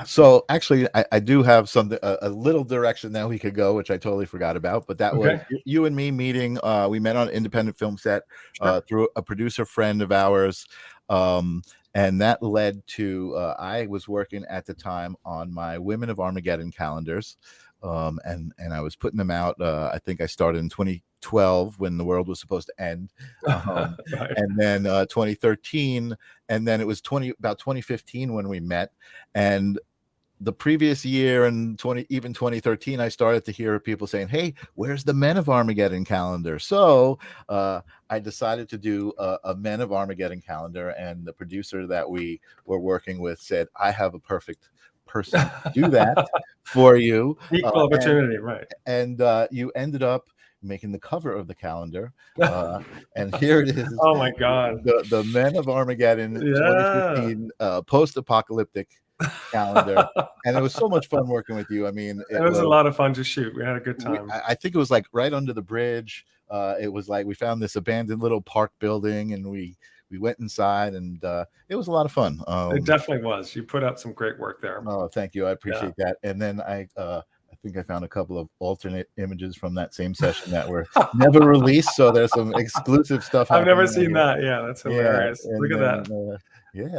So actually I do have something, a little direction that we could go, which I totally forgot about, but that was you and me meeting. We met on an independent film set through a producer friend of ours. And that led to, I was working at the time on my Women of Armageddon calendars. And I was putting them out. I think I started in 2012 when the world was supposed to end, and then 2013, and then it was about 2015 when we met. And the previous year and 2013, I started to hear people saying, "Hey, where's the Men of Armageddon calendar?" So I decided to do a Men of Armageddon calendar, and the producer that we were working with said, "I have a perfect person to do that for you." Equal opportunity, right? And you ended up making the cover of the calendar, and here it is. Oh my God! The Men of Armageddon, 2015, post-apocalyptic calendar, and it was so much fun working with you. I mean, it was a lot of fun to shoot. We had a good time. I think it was like right under the bridge. It was like we found this abandoned little park building, and we went inside, and it was a lot of fun. It definitely was. You put out some great work there. Oh, thank you. I appreciate that. And then I think I found a couple of alternate images from that same session that were never released. So there's some exclusive stuff. I've never seen that. Yeah, that's hilarious. Yeah, look at that.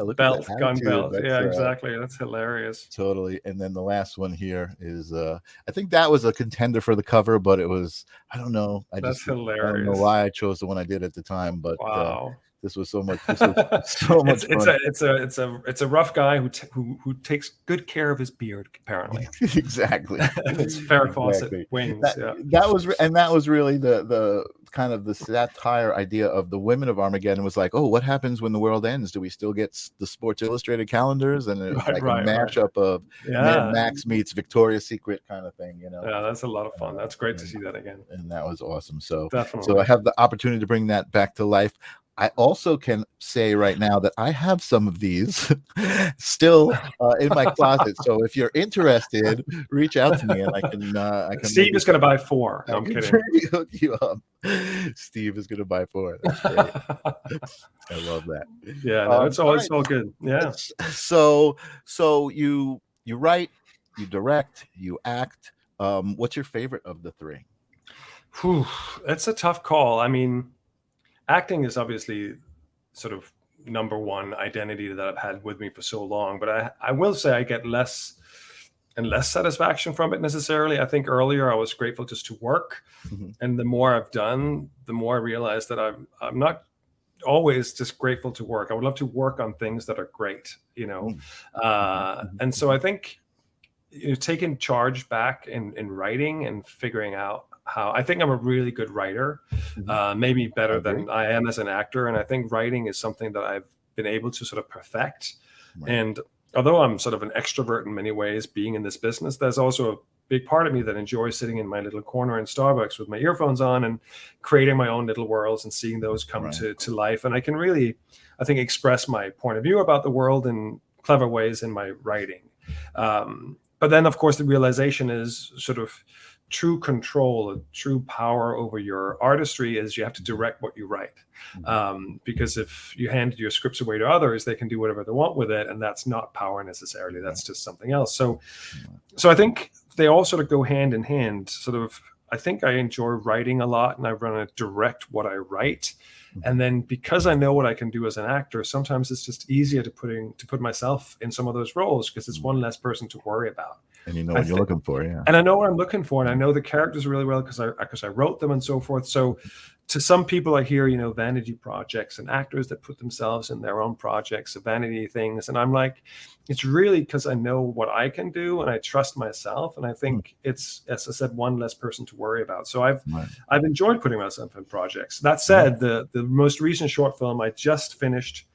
Look Belt, at that gun attitude. belt. That's, Yeah, exactly. That's hilarious. Totally. And then the last one here is I think that was a contender for the cover, but it was, I don't know. That's hilarious. I don't know why I chose the one I did at the time, but wow. This was so much. This was so much fun. It's a rough guy who takes good care of his beard. Apparently, exactly. It's Farrah Fawcett wings. That was really the kind of the satire idea of the women of Armageddon. Was like, oh, what happens when the world ends? Do we still get the Sports Illustrated calendars? And it was a mashup of Mad Max meets Victoria's Secret kind of thing. You know. Yeah, that's a lot of fun. That's great to see that again. And that was awesome. So definitely. So I have the opportunity to bring that back to life. I also can say right now that I have some of these still in my closet. So if you're interested, reach out to me, and I can. Steve is going to buy 4. No, I'm kidding. Hook you up. Steve is going to buy 4. That's great. I love that. Yeah, no, it's all good. Yeah. So you write, you direct, you act. What's your favorite of the 3? Whew, it's a tough call. I mean, acting is obviously sort of number one identity that I've had with me for so long, but I will say I get less and less satisfaction from it necessarily. I think earlier I was grateful just to work, and the more I've done, the more I realize that I'm not always just grateful to work. I would love to work on things that are great, you know. And so I think taking charge back in writing and figuring out how I think I'm a really good writer, maybe better than I am as an actor. And I think writing is something that I've been able to sort of perfect. Right. And although I'm sort of an extrovert in many ways, being in this business, there's also a big part of me that enjoys sitting in my little corner in Starbucks with my earphones on and creating my own little worlds and seeing those come to life. And I can really, I think, express my point of view about the world in clever ways in my writing. But then, of course, the realization is sort of true control, true power over your artistry is you have to direct what you write. Because if you hand your scripts away to others, they can do whatever they want with it. And that's not power necessarily. That's just something else. So I think they all sort of go hand in hand. Sort of, I think I enjoy writing a lot, and I want to direct what I write. And then because I know what I can do as an actor, sometimes it's just easier to put myself in some of those roles because it's one less person to worry about. And you know what you're looking for, yeah. And I know what I'm looking for, and I know the characters really well because I wrote them and so forth. So to some people I hear, vanity projects and actors that put themselves in their own projects, vanity things. And I'm like, it's really because I know what I can do and I trust myself. And I think it's, as I said, one less person to worry about. So I've enjoyed putting myself in projects. That said, the most recent short film I just finished,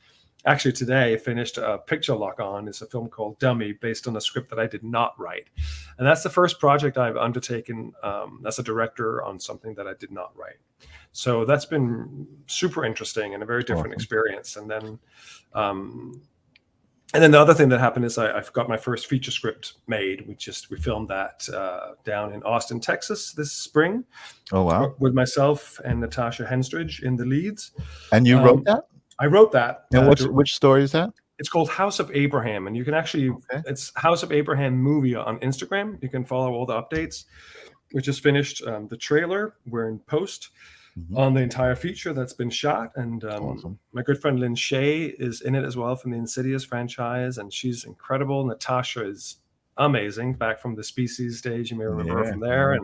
actually today finished a picture lock on, is a film called Dummy, based on a script that I did not write. And that's the first project I've undertaken as a director on something that I did not write. So that's been super interesting and a very different experience. And then the other thing that happened is I got my first feature script made. We filmed that down in Austin, Texas this spring. Oh, wow. With myself and Natasha Henstridge in the leads. And you wrote that? I wrote that. And which story is that? It's called House of Abraham, and you can actually, it's House of Abraham movie on Instagram. You can follow all the updates. We just finished the trailer. We're in post on the entire feature that's been shot. And my good friend Lynn Shea is in it as well from the Insidious franchise, and she's incredible. Natasha is amazing, back from the Species stage. You may remember her from there.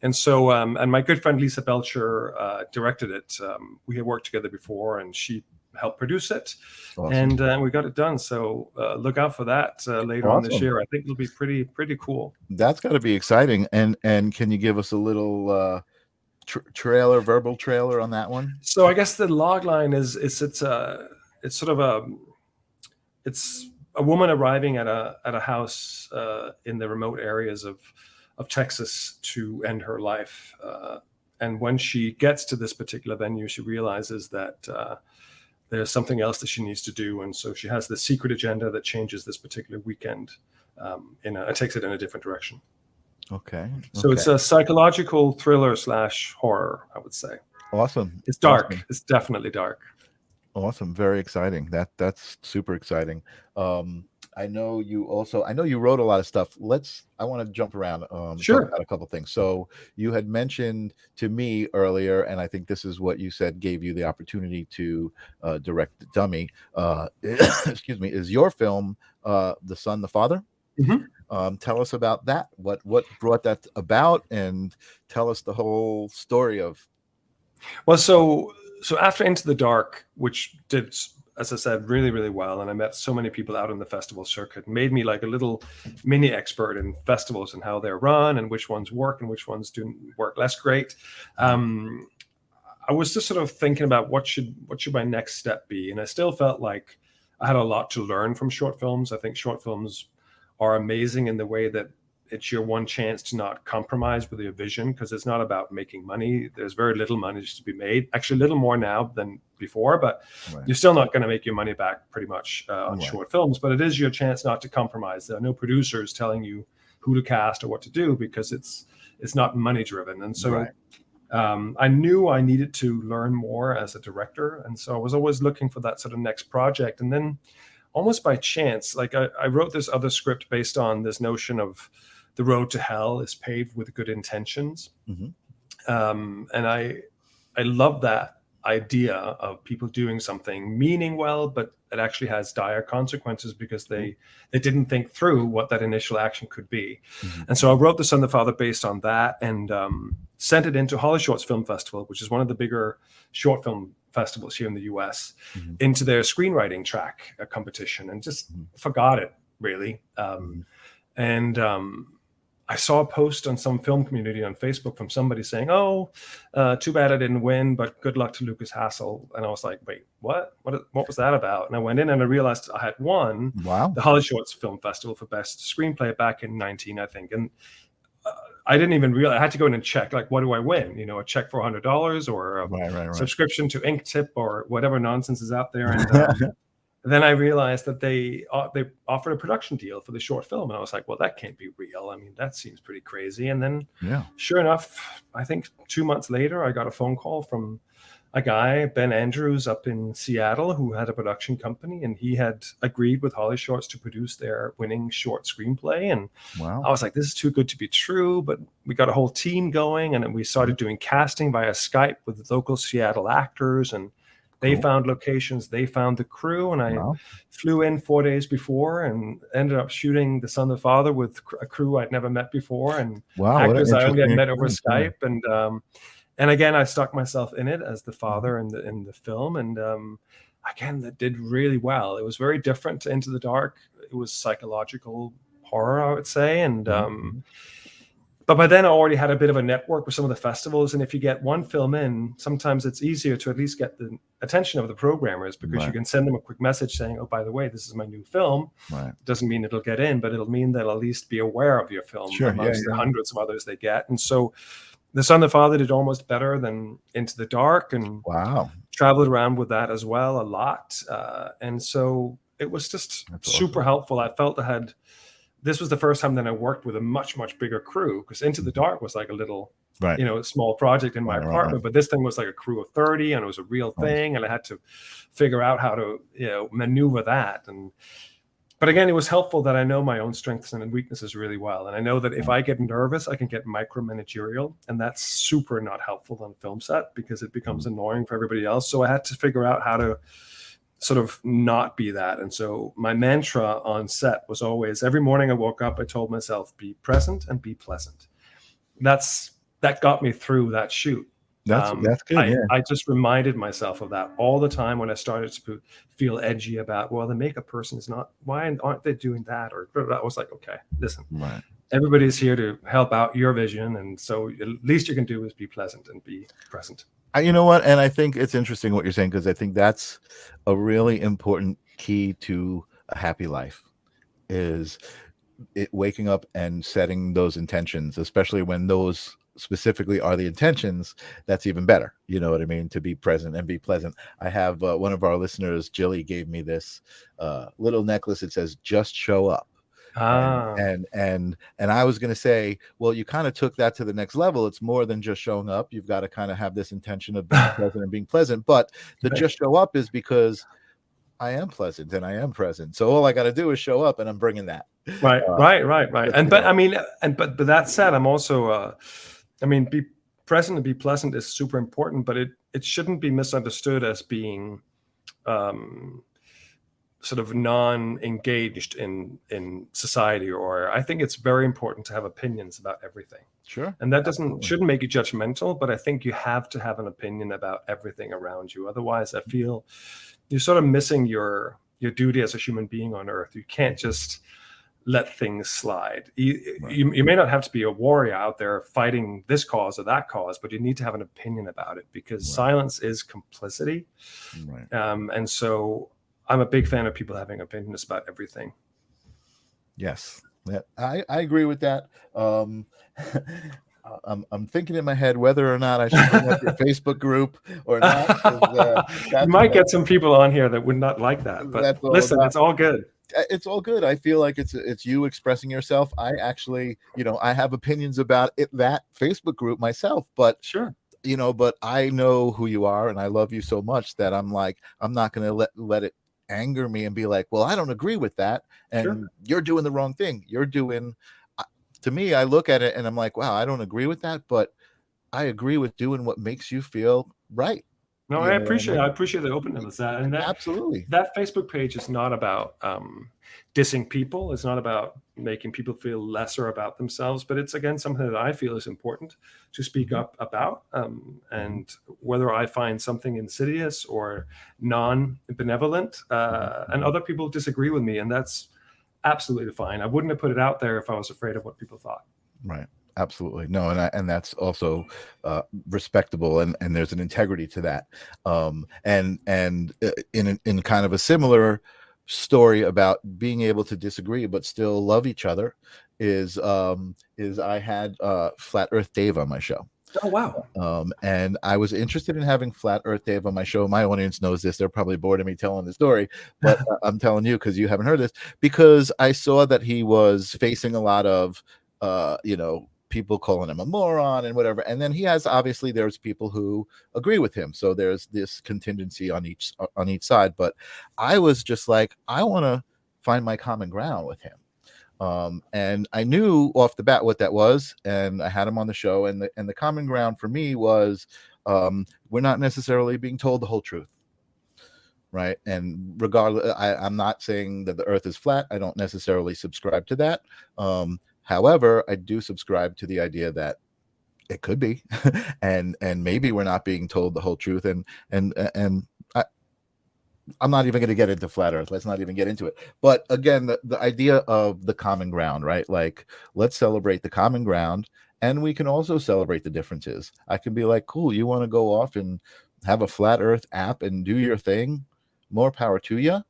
And so, and my good friend Lisa Belcher directed it. We had worked together before, and she helped produce it. And we got it done. So look out for that later on this year. I think it'll be pretty cool. That's got to be exciting. And can you give us a little verbal trailer on that one? So I guess the log line is it's a woman arriving at a house in the remote areas of Texas to end her life. And when she gets to this particular venue, she realizes that there's something else that she needs to do, and so she has this secret agenda that changes this particular weekend. It takes it in a different direction. Okay. So it's a psychological thriller / horror, I would say. Awesome. It's dark. Awesome. It's definitely dark. Awesome. Very exciting. That's super exciting. I know you wrote a lot of stuff. I want to jump around. Sure. Talk about a couple things. So you had mentioned to me earlier, and I think this is what you said gave you the opportunity to direct The Dummy. Excuse me. Is your film The Son, the Father? Mm-hmm. Tell us about that. What brought that about, and tell us the whole story of. Well, so after Into the Dark, which did, as I said, really, really well, and I met so many people out in the festival circuit, made me like a little mini expert in festivals and how they're run and which ones work and which ones do work less great. I was just sort of thinking about what should my next step be, and I still felt like I had a lot to learn from short films. I think short films are amazing in the way that it's your one chance to not compromise with your vision, because it's not about making money. There's very little money to be made, actually a little more now than before, but you're still not going to make your money back pretty much on short films. But it is your chance not to compromise. There are no producers telling you who to cast or what to do, because it's not money driven. And so I knew I needed to learn more as a director. And so I was always looking for that sort of next project. And then almost by chance, like I wrote this other script based on this notion of the road to hell is paved with good intentions. And I love that idea of people doing something meaning well, but it actually has dire consequences because they didn't think through what that initial action could be. And so I wrote The Son, the Father based on that, and sent it into Hollyshorts Film Festival, which is one of the bigger short film festivals here in the US, into their screenwriting track competition, and just forgot it really. I saw a post on some film community on Facebook from somebody saying, too bad I didn't win, but good luck to Lukas Hassel. And I was like, wait, what was that about? And I went in and I realized I had won the Hollyshorts Film Festival for Best Screenplay back in 2019, I think. And I didn't even realize. I had to go in and check, like, what do I win? A check for $100 or a subscription to Inktip or whatever nonsense is out there. And then I realized that they offered a production deal for the short film. And I was like, well, that can't be real. I mean, that seems pretty crazy. And then sure enough, I think 2 months later, I got a phone call from a guy, Ben Andrews, up in Seattle, who had a production company, and he had agreed with Hollyshorts to produce their winning short screenplay. And I was like, this is too good to be true. But we got a whole team going, and then we started doing casting via Skype with local Seattle actors, and they found locations, they found the crew, and I flew in 4 days before and ended up shooting The Son, the Father with a crew I'd never met before, and actors I only had met over Skype. And again, I stuck myself in it as the father in the film, and again, that did really well. It was very different to Into the Dark. It was psychological horror, I would say, and but by then I already had a bit of a network with some of the festivals. And if you get one film in, sometimes it's easier to at least get the attention of the programmers, because you can send them a quick message saying, oh, by the way, this is my new film. Doesn't mean it'll get in, but it'll mean they'll at least be aware of your film amongst the hundreds of others they get. And so The Son, the Father did almost better than Into the Dark, and traveled around with that as well a lot. And so it was just super helpful. I felt this was the first time that I worked with a much, much bigger crew, because Into the Dark was like a little, small project in my apartment. But this thing was like a crew of 30, and it was a real thing. And I had to figure out how to, maneuver that. But again, it was helpful that I know my own strengths and weaknesses really well. And I know that if I get nervous, I can get micromanagerial. And that's super not helpful on a film set, because it becomes annoying for everybody else. So I had to figure out how to sort of not be that. And so my mantra on set was always, every morning I woke up, I told myself, be present and be pleasant. That got me through that shoot. That's good. I just reminded myself of that all the time when I started to feel edgy about, well, the makeup person is not, why aren't they doing that? Or I was like, okay, listen, everybody's here to help out your vision. And so the least you can do is be pleasant and be present. You know what? And I think it's interesting what you're saying, because I think that's a really important key to a happy life, is waking up and setting those intentions, especially when those specifically are the intentions, that's even better. You know what I mean? To be present and be pleasant. I have one of our listeners, Jilly, gave me this little necklace. It says "Just show up." And I was going to say, well, you kind of took that to the next level. It's more than just showing up. You've got to kind of have this intention of being present and being pleasant. But the just show up is because I am pleasant and I am present. So all I got to do is show up, and I'm bringing that. Right. But that said, I'm also, be present and be pleasant is super important, but it shouldn't be misunderstood as being sort of non-engaged in society. Or I think it's very important to have opinions about everything. Sure. And that shouldn't make you judgmental, but I think you have to have an opinion about everything around you. Otherwise, I feel you're sort of missing your duty as a human being on Earth. You can't just let things slide. You may not have to be a warrior out there fighting this cause or that cause, but you need to have an opinion about it, because silence is complicity. Right. And so I'm a big fan of people having opinions about everything. Yes, I agree with that. I'm thinking in my head whether or not I should bring up your Facebook group or not. You might get some people on here that would not like that, but listen, it's all good. It's all good. I feel like it's you expressing yourself. I actually, I have opinions about that Facebook group myself, but sure, but I know who you are, and I love you so much that I'm like, I'm not going to let it anger me and be like, well, I don't agree with that, and you're doing the wrong thing. You're doing. To me, I look at it and I'm like, wow, I don't agree with that, but I agree with doing what makes you feel right. No, I appreciate the openness. And that absolutely, that Facebook page is not about dissing people. It's not about making people feel lesser about themselves, but it's, again, something that I feel is important to speak up about. And whether I find something insidious or non-benevolent, and other people disagree with me, and that's absolutely fine. I wouldn't have put it out there if I was afraid of what people thought. Right. Absolutely. No. And that's also respectable. And there's an integrity to that. And in kind of a similar story about being able to disagree, but still love each other is I had Flat Earth Dave on my show. Oh, wow. And I was interested in having Flat Earth Dave on my show. My audience knows this. They're probably bored of me telling the story, but I'm telling you because you haven't heard this, because I saw that he was facing a lot of, people calling him a moron and whatever. And then there's people who agree with him. So there's this contingency on each side. But I was just like, I want to find my common ground with him. And I knew off the bat what that was, and I had him on the show, and the common ground for me was we're not necessarily being told the whole truth, right? And regardless, I'm not saying that the earth is flat. I don't necessarily subscribe to that. However, I do subscribe to the idea that it could be, and maybe we're not being told the whole truth, and I'm not even going to get into flat earth. Let's not even get into it. But again, the idea of the common ground, right? Like, let's celebrate the common ground, and we can also celebrate the differences. I can be like, cool, you want to go off and have a flat earth app and do your thing? More power to you.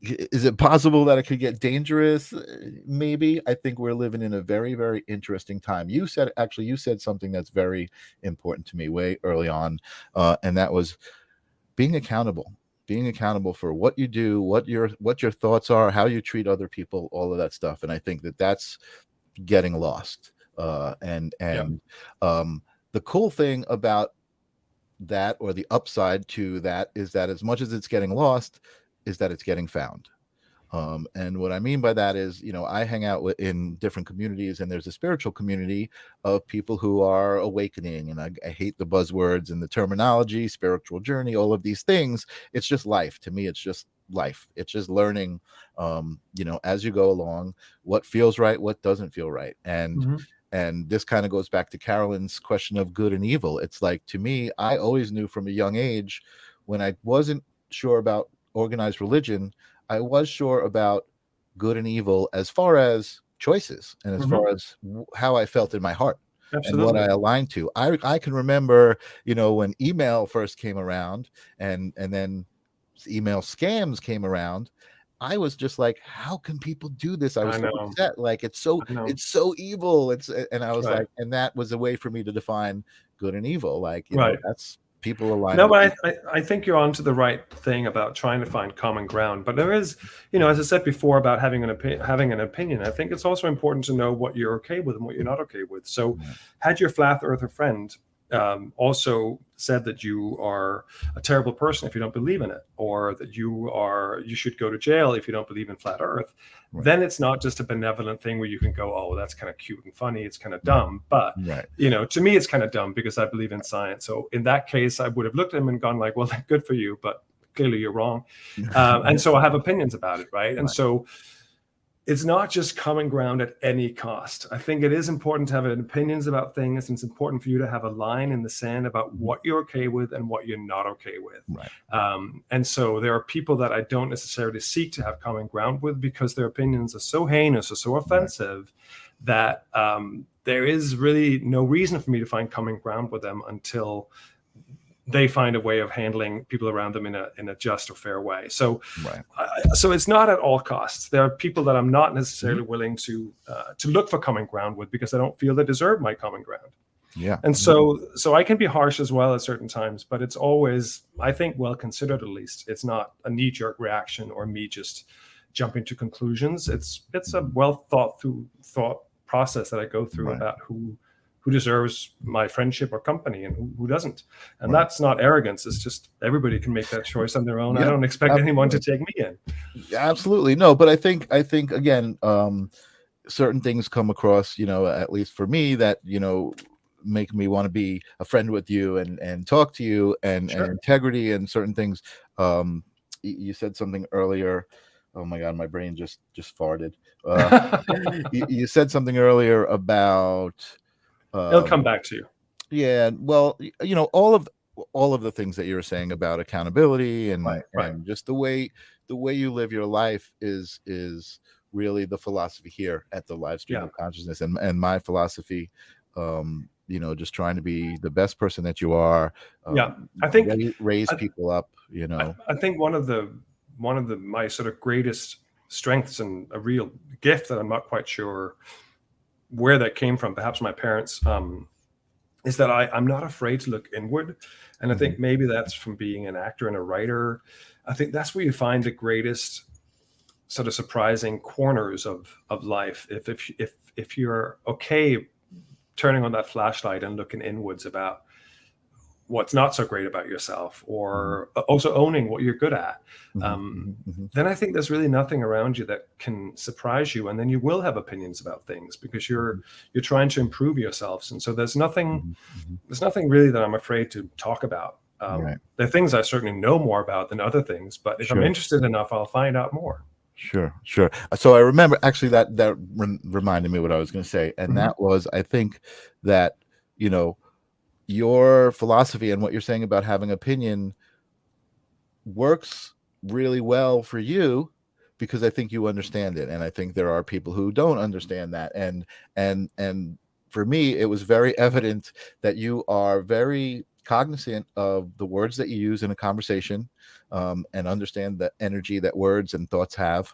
Is it possible that it could get dangerous? Maybe. I think we're living in a very, very interesting time. You said something that's very important to me way early on, and that was being accountable for what you do, what your thoughts are, how you treat other people, all of that stuff. And I think that's getting lost. The cool thing about that, or the upside to that, is that as much as it's getting lost, is that it's getting found. And what I mean by that is, I hang out in different communities, and there's a spiritual community of people who are awakening. And I hate the buzzwords and the terminology, spiritual journey, all of these things. It's just life. To me, it's just life. It's just learning, as you go along, what feels right, what doesn't feel right. And this kind of goes back to Carolyn's question of good and evil. It's like, to me, I always knew from a young age, when I wasn't sure about organized religion, I was sure about good and evil as far as choices, and as far as how I felt in my heart. Absolutely. And what I aligned to. I can remember, when email first came around, and then email scams came around, I was just like, how can people do this? I was I so know. upset. Like it's I know. so evil. And I was Right. like, and that was a way for me to define good and evil. Like, you know, Right. that's people aligning. No, but I think you're onto the right thing about trying to find common ground. But there is, as I said before about having an opinion, I think it's also important to know what you're okay with and what you're not okay with. So, had your flat earther friend also said that you are a terrible person if you don't believe in it, or that you should go to jail if you don't believe in flat earth, then it's not just a benevolent thing where you can go, oh, that's kind of cute and funny, it's kind of dumb, but to me it's kind of dumb because I believe in science. So in that case I would have looked at him and gone like, well, good for you, but clearly you're wrong. And so I have opinions about it, right? And so it's not just common ground at any cost. I think it is important to have opinions about things, and it's important for you to have a line in the sand about what you're okay with and what you're not okay with. And so there are people that I don't necessarily seek to have common ground with because their opinions are so heinous or so offensive that there is really no reason for me to find common ground with them until they find a way of handling people around them in a just or fair way. So, so it's not at all costs. There are people that I'm not necessarily willing to look for common ground with because I don't feel they deserve my common ground. And so I can be harsh as well at certain times, but it's always, I think, well considered. At least it's not a knee-jerk reaction or me just jumping to conclusions. It's a well thought process that I go through about who deserves my friendship or company and who doesn't. And that's not arrogance. It's just everybody can make that choice on their own. I don't expect anyone to take me in. Absolutely. No, but I think again, certain things come across, at least for me, that, make me want to be a friend with you and talk to you and integrity and certain things. You said something earlier. Oh my God, my brain just farted. You said something earlier about, it'll come back to you. Yeah, well, all of the things that you were saying about accountability and just the way you live your life is really the philosophy here at the Livestream of Consciousness, and my philosophy. Just trying to be the best person that you are. I think raise people up. I think one of my sort of greatest strengths and a real gift that I'm not quite sure where that came from, perhaps my parents, is that I'm not afraid to look inward. And I think maybe that's from being an actor and a writer. I think that's where you find the greatest sort of surprising corners of life. If you're okay turning on that flashlight and looking inwards about what's not so great about yourself, or also owning what you're good at, then I think there's really nothing around you that can surprise you, and then you will have opinions about things because you're trying to improve yourselves. And so there's nothing really that I'm afraid to talk about. There are things I certainly know more about than other things, but if I'm interested enough, I'll find out more. Sure. So I remember actually that reminded me what I was going to say, and that was, I think that your philosophy and what you're saying about having opinion works really well for you because I think you understand it, and I think there are people who don't understand that, and for me it was very evident that you are very cognizant of the words that you use in a conversation, and understand the energy that words and thoughts have,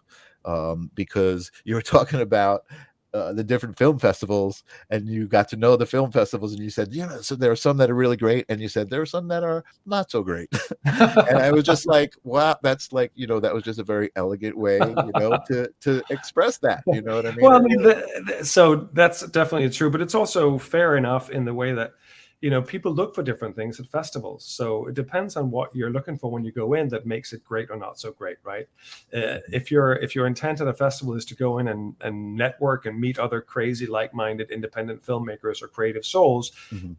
because you were talking about the different film festivals, and you got to know the film festivals, and you said, so there are some that are really great, and you said there are some that are not so great. And I was just like, wow, that's like, that was just a very elegant way, to express that. You know what I mean? Well, I mean, so that's definitely true, but it's also fair enough in the way that people look for different things at festivals. So it depends on what you're looking for when you go in that makes it great or not so great, right? If your intent at a festival is to go in and network and meet other crazy, like-minded, independent filmmakers or creative souls,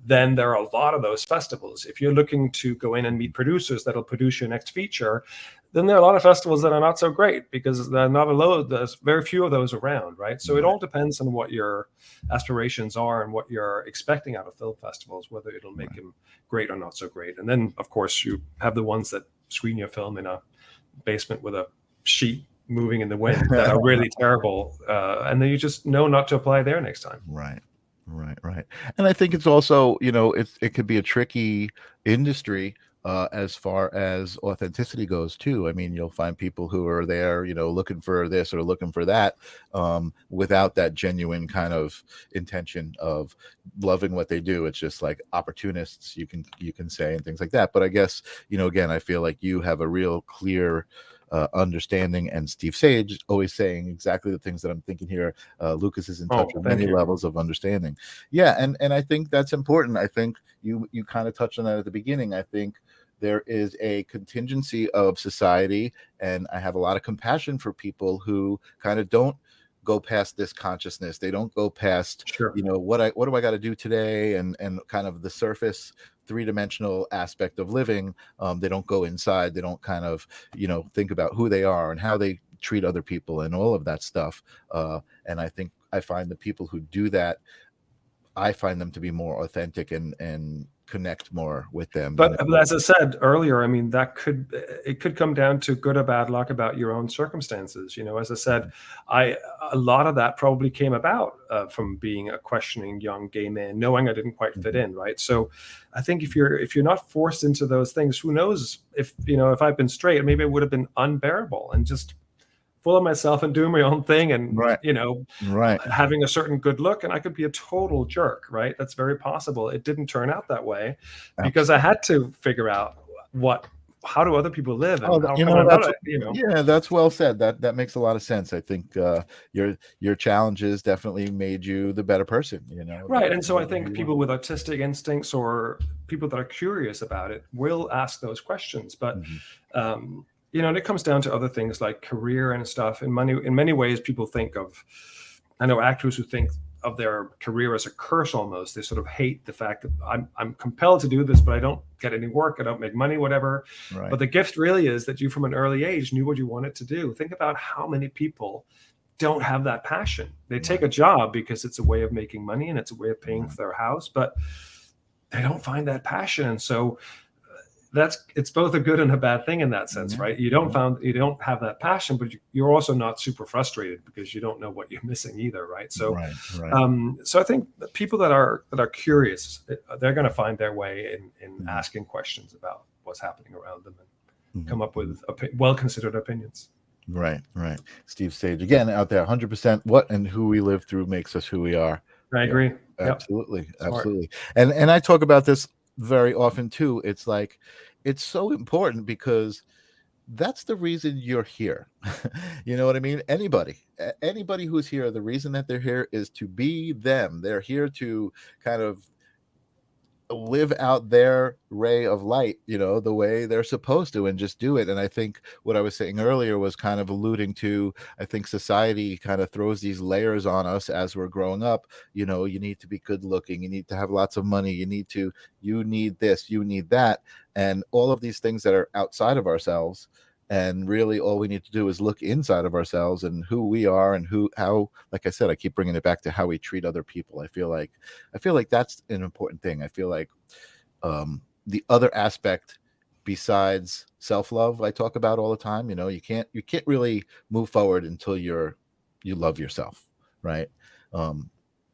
then there are a lot of those festivals. If you're looking to go in and meet producers that'll produce your next feature, then there are a lot of festivals that are not so great because there's very few of those around, right? So it all depends on what your aspirations are and what you're expecting out of film festivals, whether it'll make them great or not so great. And then, of course, you have the ones that screen your film in a basement with a sheet moving in the wind that are really terrible. And then you just know not to apply there next time. Right. And I think it's also, it could be a tricky industry as far as authenticity goes too. I mean, you'll find people who are there, looking for this or looking for that, without that genuine kind of intention of loving what they do. It's just like opportunists, you can say, and things like that. But I guess, again, I feel like you have a real clear understanding, and Steve Sage always saying exactly the things that I'm thinking here. Lucas is in touch with many levels of understanding. Yeah, and I think that's important. I think you kind of touched on that at the beginning. I think there is a contingency of society, and I have a lot of compassion for people who kind of don't go past this consciousness. They don't go past, what do I got to do today, and kind of the surface three-dimensional aspect of living. They don't go inside. They don't kind of think about who they are and how they treat other people and all of that stuff. And I think I find the people who do that, I find them to be more authentic and connect more with them. But as I said earlier, I mean, it could come down to good or bad luck about your own circumstances. As I said, a lot of that probably came about from being a questioning young gay man, knowing I didn't quite fit in, right? So I think if you're not forced into those things, who knows if I've been straight, maybe it would have been unbearable and just full of myself and doing my own thing, and having a certain good look, and I could be a total jerk, right? That's very possible. It didn't turn out that way because I had to figure out how do other people live, and yeah, that's well said. That makes a lot of sense. I think your challenges definitely made you the better person, right? And so I think people with artistic instincts or people that are curious about it will ask those questions, but and it comes down to other things like career and stuff. In many ways, people think of, I know actors who think of their career as a curse almost. They sort of hate the fact that I'm compelled to do this, but I don't get any work, I don't make money, whatever. Right. But the gift really is that you from an early age knew what you wanted to do. Think about how many people don't have that passion. They take a job because it's a way of making money and it's a way of paying for their house, but they don't find that passion. And so it's both a good and a bad thing in that sense, right? You don't have that passion, but you're also not super frustrated because you don't know what you're missing either, right? So, so I think people that are curious, they're going to find their way in asking questions about what's happening around them and come up with well-considered opinions. Right. Steve Sage, again, out there, 100%. What and who we live through makes us who we are. I agree. Absolutely, absolutely. And I talk about this very often too. It's like, it's so important because that's the reason you're here. You know what I mean? Anybody who's here, the reason that they're here is to be them. They're here to kind of live out their ray of light, the way they're supposed to, and just do it. And I think what I was saying earlier was kind of alluding to, I think society kind of throws these layers on us as we're growing up. You need to be good looking, you need to have lots of money, you need this, you need that, and all of these things that are outside of ourselves. And really all we need to do is look inside of ourselves and who we are and how, like I said, I keep bringing it back to how we treat other people. I feel like that's an important thing. I feel like the other aspect besides self-love, I talk about all the time, you can't really move forward until you love yourself, right?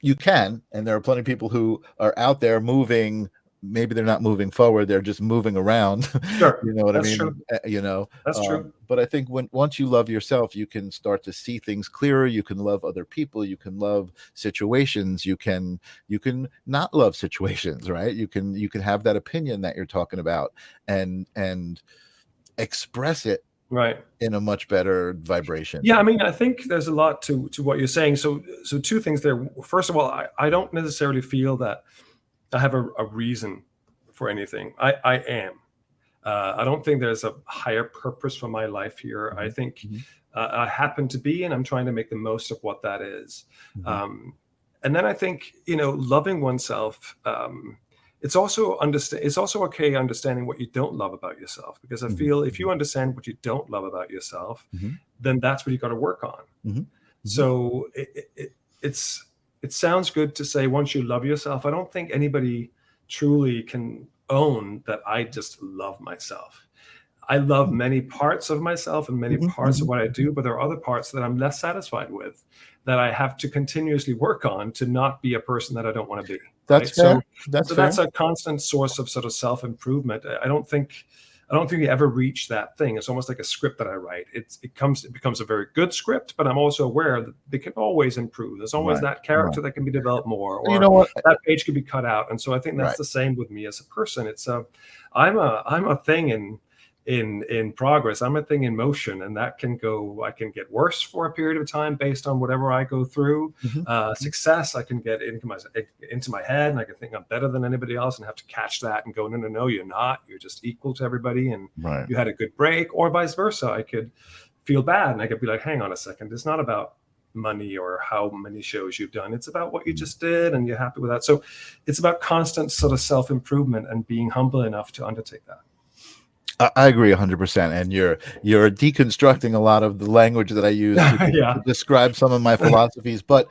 You can, and there are plenty of people who are out there moving. Maybe they're not moving forward, they're just moving around. Sure. You know what That's I mean? True. That's true. But I think once you love yourself, you can start to see things clearer. You can love other people. You can love situations. You can not love situations, right? You can have that opinion that you're talking about and express it right in a much better vibration. Yeah, I mean, I think there's a lot to what you're saying. So two things there. First of all, I don't necessarily feel that I have a reason for anything. I am. I don't think there's a higher purpose for my life here. I think I happen to be, and I'm trying to make the most of what that is. And then I think, loving oneself, it's also okay understanding what you don't love about yourself, because I feel if you understand what you don't love about yourself, then that's what you got to work on. So it sounds good to say once you love yourself. I don't think anybody truly can own that I just love myself. I love many parts of myself and many parts of what I do, but there are other parts that I'm less satisfied with, that I have to continuously work on to not be a person that I don't want to be. That's right? fair. So that's a constant source of sort of self-improvement. I don't think you ever reach that thing. It's almost like a script that I write. It becomes a very good script, but I'm also aware that they can always improve. There's always that character that can be developed more, or you know what? that page can be cut out. And so I think that's the same with me as a person. It's I'm a thing in progress. I'm a thing in motion, and that can go. I can get worse for a period of time based on whatever I go through. Success, I can get into my head, and I can think I'm better than anybody else, and have to catch that and go, no, you're not. You're just equal to everybody, and you had a good break, or vice versa. I could feel bad, and I could be like, hang on a second, it's not about money or how many shows you've done. It's about what you just did, and you're happy with that. So it's about constant sort of self-improvement and being humble enough to undertake that. I agree 100%, and you're deconstructing a lot of the language that I use to describe some of my philosophies. But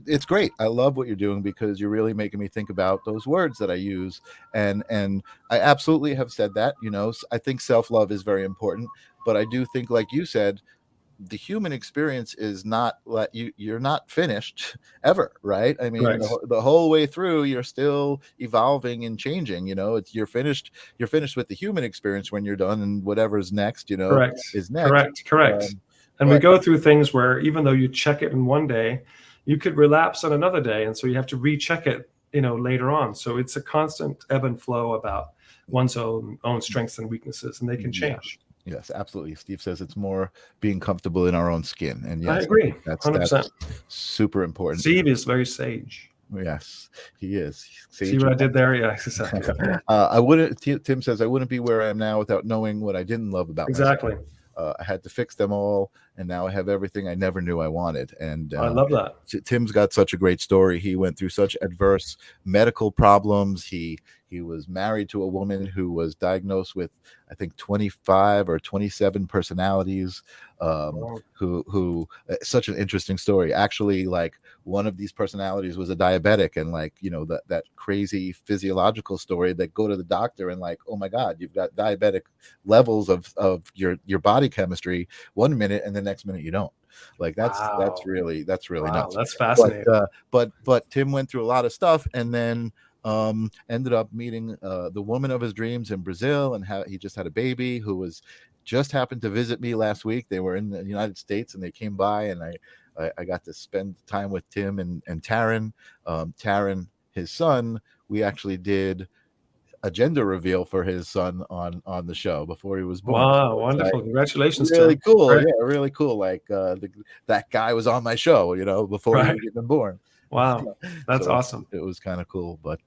it's great. I love what you're doing, because you're really making me think about those words that I use, and I absolutely have said that. I think self-love is very important, but I do think, like you said, the human experience is not like you're not finished ever, right? I mean, the whole way through, you're still evolving and changing. You're finished with the human experience when you're done, and whatever's next, is next. Correct. And we go through things where even though you check it in one day, you could relapse on another day, and so you have to recheck it, later on. So it's a constant ebb and flow about one's own strengths and weaknesses, and they can change. Yes, absolutely. Steve says it's more being comfortable in our own skin, and yes, I agree. That's 100%. Super important. Steve is very sage. Yes, he is. See what I did there? Yeah, exactly. Tim says, I wouldn't be where I am now without knowing what I didn't love about myself. I had to fix them all, and now I have everything I never knew I wanted. And I love that. Tim's got such a great story. He went through such adverse medical problems. He was married to a woman who was diagnosed with, I think, 25 or 27 personalities. Who such an interesting story. Actually, like, one of these personalities was a diabetic, and that crazy physiological story that go to the doctor and like, oh my God, you've got diabetic levels of your body chemistry 1 minute, and the next minute you don't. Like that's really nuts. That's fascinating. But Tim went through a lot of stuff, and then ended up meeting the woman of his dreams in Brazil, and he just had a baby who was just happened to visit me last week. They were in the United States, and they came by, and I got to spend time with Tim and Taryn. Taryn, his son, we actually did a gender reveal for his son on the show before he was born. Wow, so wonderful. Congratulations. Really Tim. cool. Right. Yeah, really cool. Like that guy was on my show, before he was even born. Wow. That's awesome. It was kind of cool. But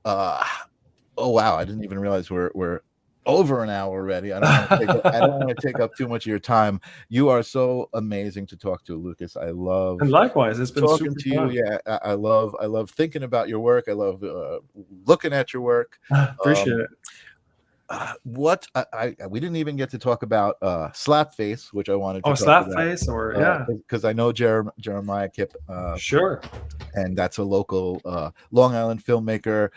oh wow, I didn't even realize we're over an hour already. I don't want to take up too much of your time. You are so amazing to talk to, Lukas. I love, and likewise, it's been talking super to you. fun. Yeah, I love thinking about your work. I love looking at your work. Appreciate it. What we didn't even get to talk about Slapface, which I wanted to talk Slapface, about, because I know Jeremiah Kipp, sure, and that's a local Long Island filmmaker.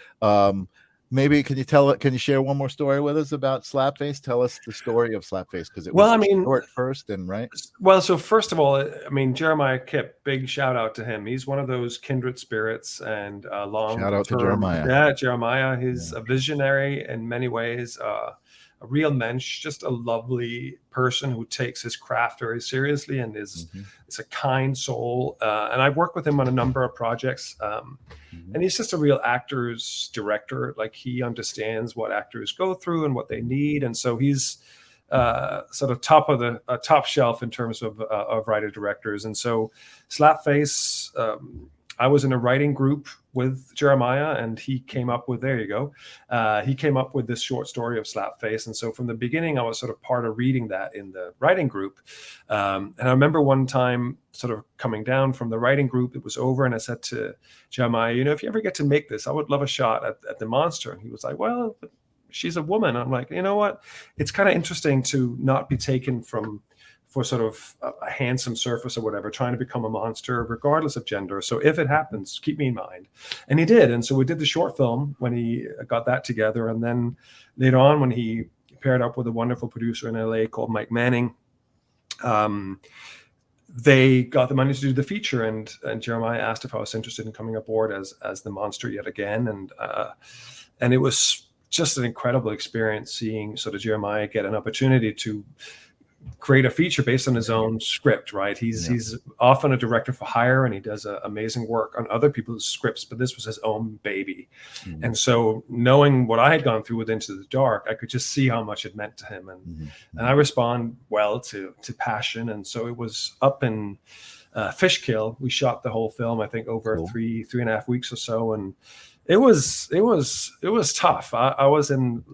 Maybe can you share one more story with us about Slapface? Tell us the story of Slapface, because it was short first, and right. Well, so first of all, Jeremiah Kipp, big shout out to him. He's one of those kindred spirits, and shout out to Jeremiah. Yeah, Jeremiah. He's a visionary in many ways. A real mensch, just a lovely person who takes his craft very seriously, and is a kind soul. And I've worked with him on a number of projects. And he's just a real actor's director. Like, he understands what actors go through and what they need. And so he's sort of top shelf in terms of writer directors. And so Slapface, I was in a writing group with Jeremiah, and he came up with, he came up with this short story of Slapface. And so from the beginning, I was sort of part of reading that in the writing group. And I remember one time sort of coming down from the writing group, it was over, and I said to Jeremiah, if you ever get to make this, I would love a shot at the monster. And he was like, well, she's a woman. I'm like, you know what? It's kind of interesting to not be taken for sort of a handsome surface or whatever, trying to become a monster, regardless of gender. So if it happens, keep me in mind. And he did. And so we did the short film when he got that together. And then later on, when he paired up with a wonderful producer in LA called Mike Manning. They got the money to do the feature, and Jeremiah asked if I was interested in coming aboard as the monster yet again, and it was just an incredible experience seeing sort of Jeremiah get an opportunity to create a feature based on his own script, right? He's often a director for hire, and he does amazing work on other people's scripts, but this was his own baby. And so knowing what I had gone through with Into the Dark, I could just see how much it meant to him. And I respond well to passion. And so it was up in Fishkill. We shot the whole film, I think, over three and a half weeks or so. And it was tough. I was in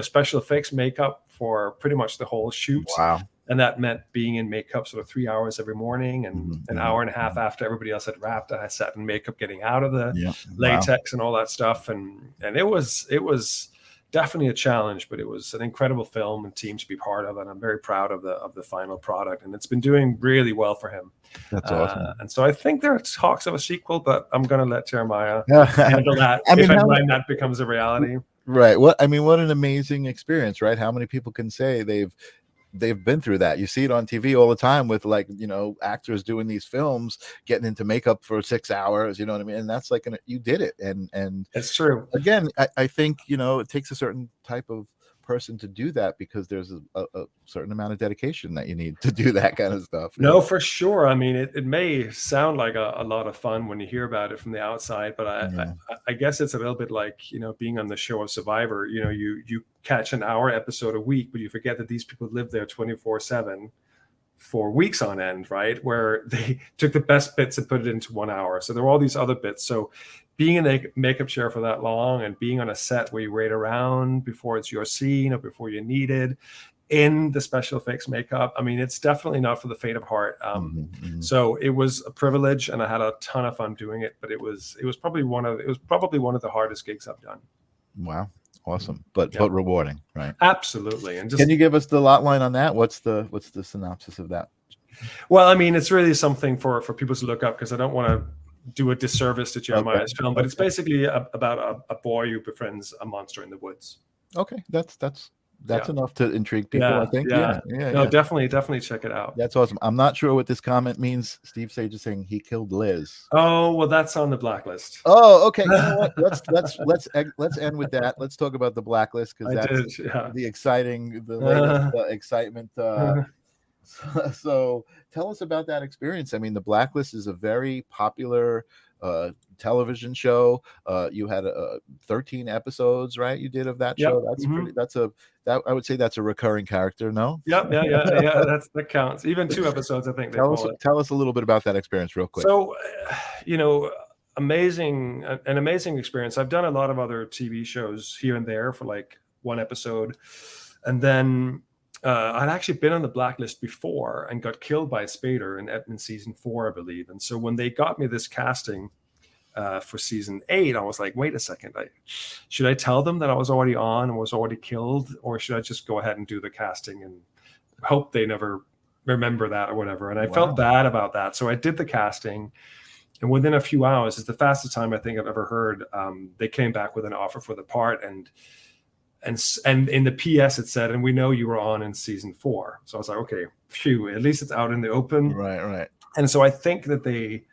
special effects makeup for pretty much the whole shoot. Wow. And that meant being in makeup sort of 3 hours every morning, and an hour and a half after everybody else had wrapped, I sat in makeup getting out of the latex and all that stuff. And it was definitely a challenge, but it was an incredible film and team to be part of, and I'm very proud of the final product, and it's been doing really well for him. That's awesome. And so I think there are talks of a sequel, but I'm going to let Jeremiah handle that when that becomes a reality. Right. What an amazing experience, right? How many people can say they've been through that? You see it on TV all the time with, like, actors doing these films, getting into makeup for 6 hours, you know what I mean? And that's like, you did it. And it's true. Again, I think, it takes a certain type of person to do that, because there's a certain amount of dedication that you need to do that kind of stuff. No, for sure. I mean, it may sound like a lot of fun when you hear about it from the outside, but I guess it's a little bit like, being on the show of Survivor. You catch an hour episode a week, but you forget that these people live there 24/7 for weeks on end, right? Where they took the best bits and put it into 1 hour. So there were all these other bits. So being in a makeup chair for that long, and being on a set where you wait around before it's your scene or before you need it, in the special effects makeup, I mean, it's definitely not for the faint of heart. So it was a privilege, and I had a ton of fun doing it. But it was probably one of the hardest gigs I've done. Wow. Awesome. But rewarding, right? Absolutely. And can you give us the lot line on that? What's the synopsis of that? Well, I mean, it's really something for people to look up, because I don't want to do a disservice to Jeremiah's film, but it's basically about a boy who befriends a monster in the woods. Okay, that's enough to intrigue people. I think. No, definitely check it out. That's awesome. I'm not sure what this comment means. Steve Sage is saying he killed Liz. Oh, well, that's on the blacklist. Oh, okay. You know what? Let's end with that. Let's talk about the blacklist, because that's the exciting, the latest excitement. So tell us about that experience. I mean, the Blacklist is a very popular television show. You had 13 episodes, right? You did of that show. That's I would say that's a recurring character. No. Yeah. That counts. Even 2 episodes, I think. Tell us a little bit about that experience, real quick. So, an amazing experience. I've done a lot of other TV shows here and there for like 1 episode, and then I'd actually been on the Blacklist before and got killed by a spader in season 4, I believe. And so when they got me this casting for season 8, I was like, wait a second, should I tell them that I was already on and was already killed, or should I just go ahead and do the casting and hope they never remember that or whatever? And I felt bad about that. So I did the casting, and within a few hours, it's the fastest time I think I've ever heard, they came back with an offer for the part. And in the PS it said, and we know you were on in season 4. So I was like, okay, phew, at least it's out in the open. Right. And so I think that they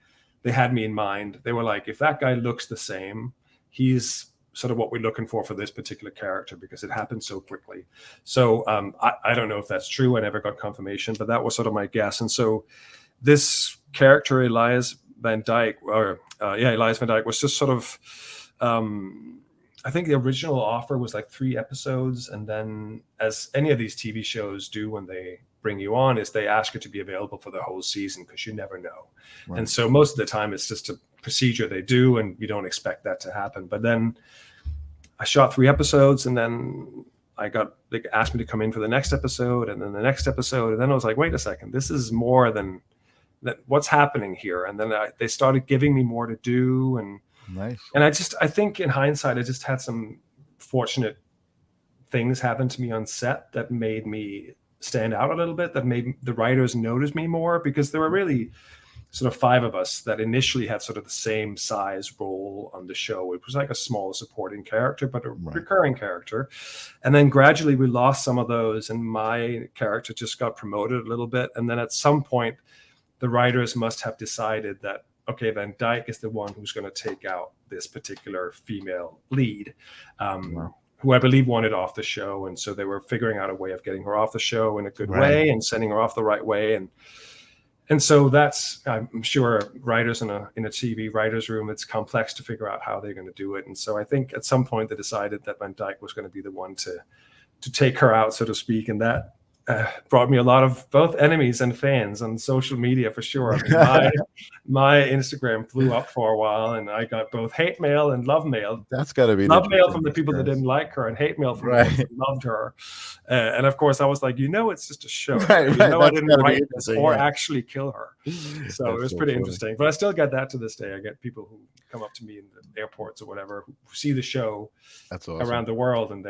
had me in mind. They were like, if that guy looks the same, he's sort of what we're looking for this particular character, because it happened so quickly. So I don't know if that's true. I never got confirmation, but that was sort of my guess. And so this character, Elias VanDyke, was just sort of, I think the original offer was like 3 episodes. And then, as any of these TV shows do when they bring you on, is they ask you to be available for the whole season, because you never know. Right. And so most of the time it's just a procedure they do, and you don't expect that to happen. But then I shot 3 episodes, and then they asked me to come in for the next episode, and then the next episode. And then I was like, wait a second, this is more than that. What's happening here? And then they started giving me more to do. And nice. And I think in hindsight, I just had some fortunate things happen to me on set that made me stand out a little bit, that made the writers notice me more, because there were really sort of 5 of us that initially had sort of the same size role on the show. It was like a small supporting character, but a recurring character. And then gradually we lost some of those, and my character just got promoted a little bit. And then at some point, the writers must have decided that, okay, VanDyke is the one who's going to take out this particular female lead, who I believe wanted off the show. And so they were figuring out a way of getting her off the show in a good way and sending her off the right way. And so that's, I'm sure, writers in a TV writer's room, it's complex to figure out how they're going to do it. And so I think at some point they decided that VanDyke was going to be the one to take her out, so to speak. And that brought me a lot of both enemies and fans on social media, for sure. I mean, my Instagram blew up for a while, and I got both hate mail and love mail. That's got to be love mail from the people that didn't like her, and hate mail from the people that loved her. And of course, I was like, it's just a show. I didn't write this or actually kill her. So it was pretty interesting. But I still get that to this day. I get people who come up to me in the airports or whatever who see the show around the world, and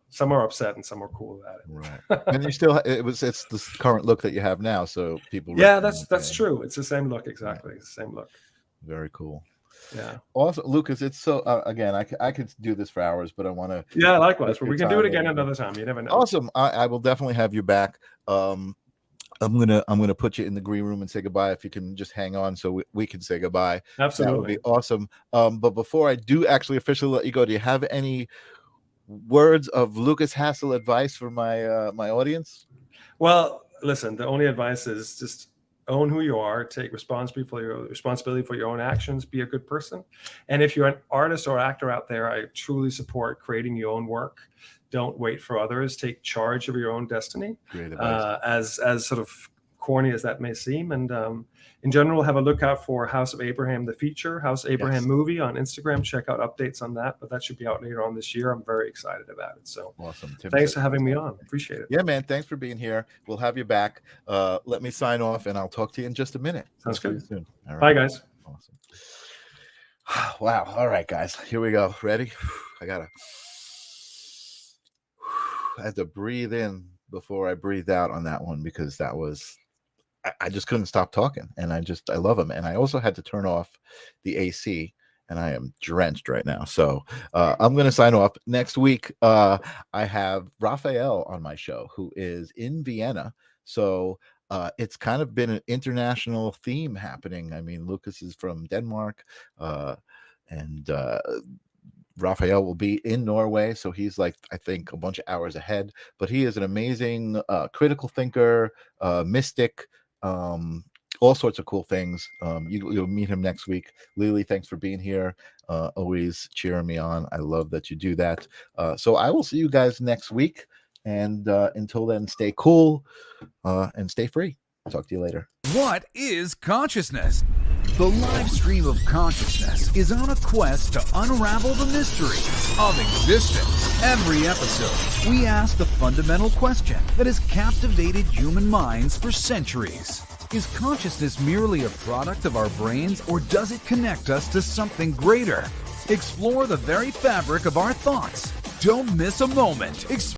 some are upset and some are cool about it. Right. And you still, it's the current look that you have now, so people. Yeah, that's true. It's the same look, exactly. It's the same look. Very cool. Yeah. Also, Lukas, it's so again, I could do this for hours, but I want to. Yeah, likewise. But we can do it again another time. You never know. Awesome. I will definitely have you back. I'm gonna put you in the green room and say goodbye. If you can just hang on, so we can say goodbye. Absolutely, that would be awesome. But before I do actually officially let you go, do you have any words of Lukas Hassel advice for my my audience? Well, listen. The only advice is just own who you are. Take responsibility for your own actions. Be a good person. And if you're an artist or actor out there, I truly support creating your own work. Don't wait for others. Take charge of your own destiny. Great advice. As sort of corny as that may seem. And in general, have a look out for House of Abraham, the feature, House of Abraham movie on Instagram. Check out updates on that. But that should be out later on this year. I'm very excited about it. So awesome. Thanks for having me on. Appreciate it. Yeah, man. Thanks for being here. We'll have you back. Let me sign off, and I'll talk to you in just a minute. Sounds good. Soon. All right. Bye, guys. Awesome. Wow. All right, guys. Here we go. Ready? I had to breathe in before I breathed out on that one, because that was, I just couldn't stop talking, and I love him. And I also had to turn off the AC, and I am drenched right now. So I'm going to sign off. Next week, I have Raphael on my show, who is in Vienna. So it's kind of been an international theme happening. I mean, Lukas is from Denmark, and Raphael will be in Norway, so he's like, I think, a bunch of hours ahead. But he is an amazing critical thinker, mystic, all sorts of cool things. You'll meet him next week. Lily, thanks for being here, always cheering me on. I love that you do that. So I will see you guys next week, and until then, stay cool and stay free. Talk to you later. What is consciousness? The live stream of consciousness is on a quest to unravel the mystery of existence. Every episode, we ask the fundamental question that has captivated human minds for centuries. Is consciousness merely a product of our brains, or does it connect us to something greater? Explore the very fabric of our thoughts. Don't miss a moment.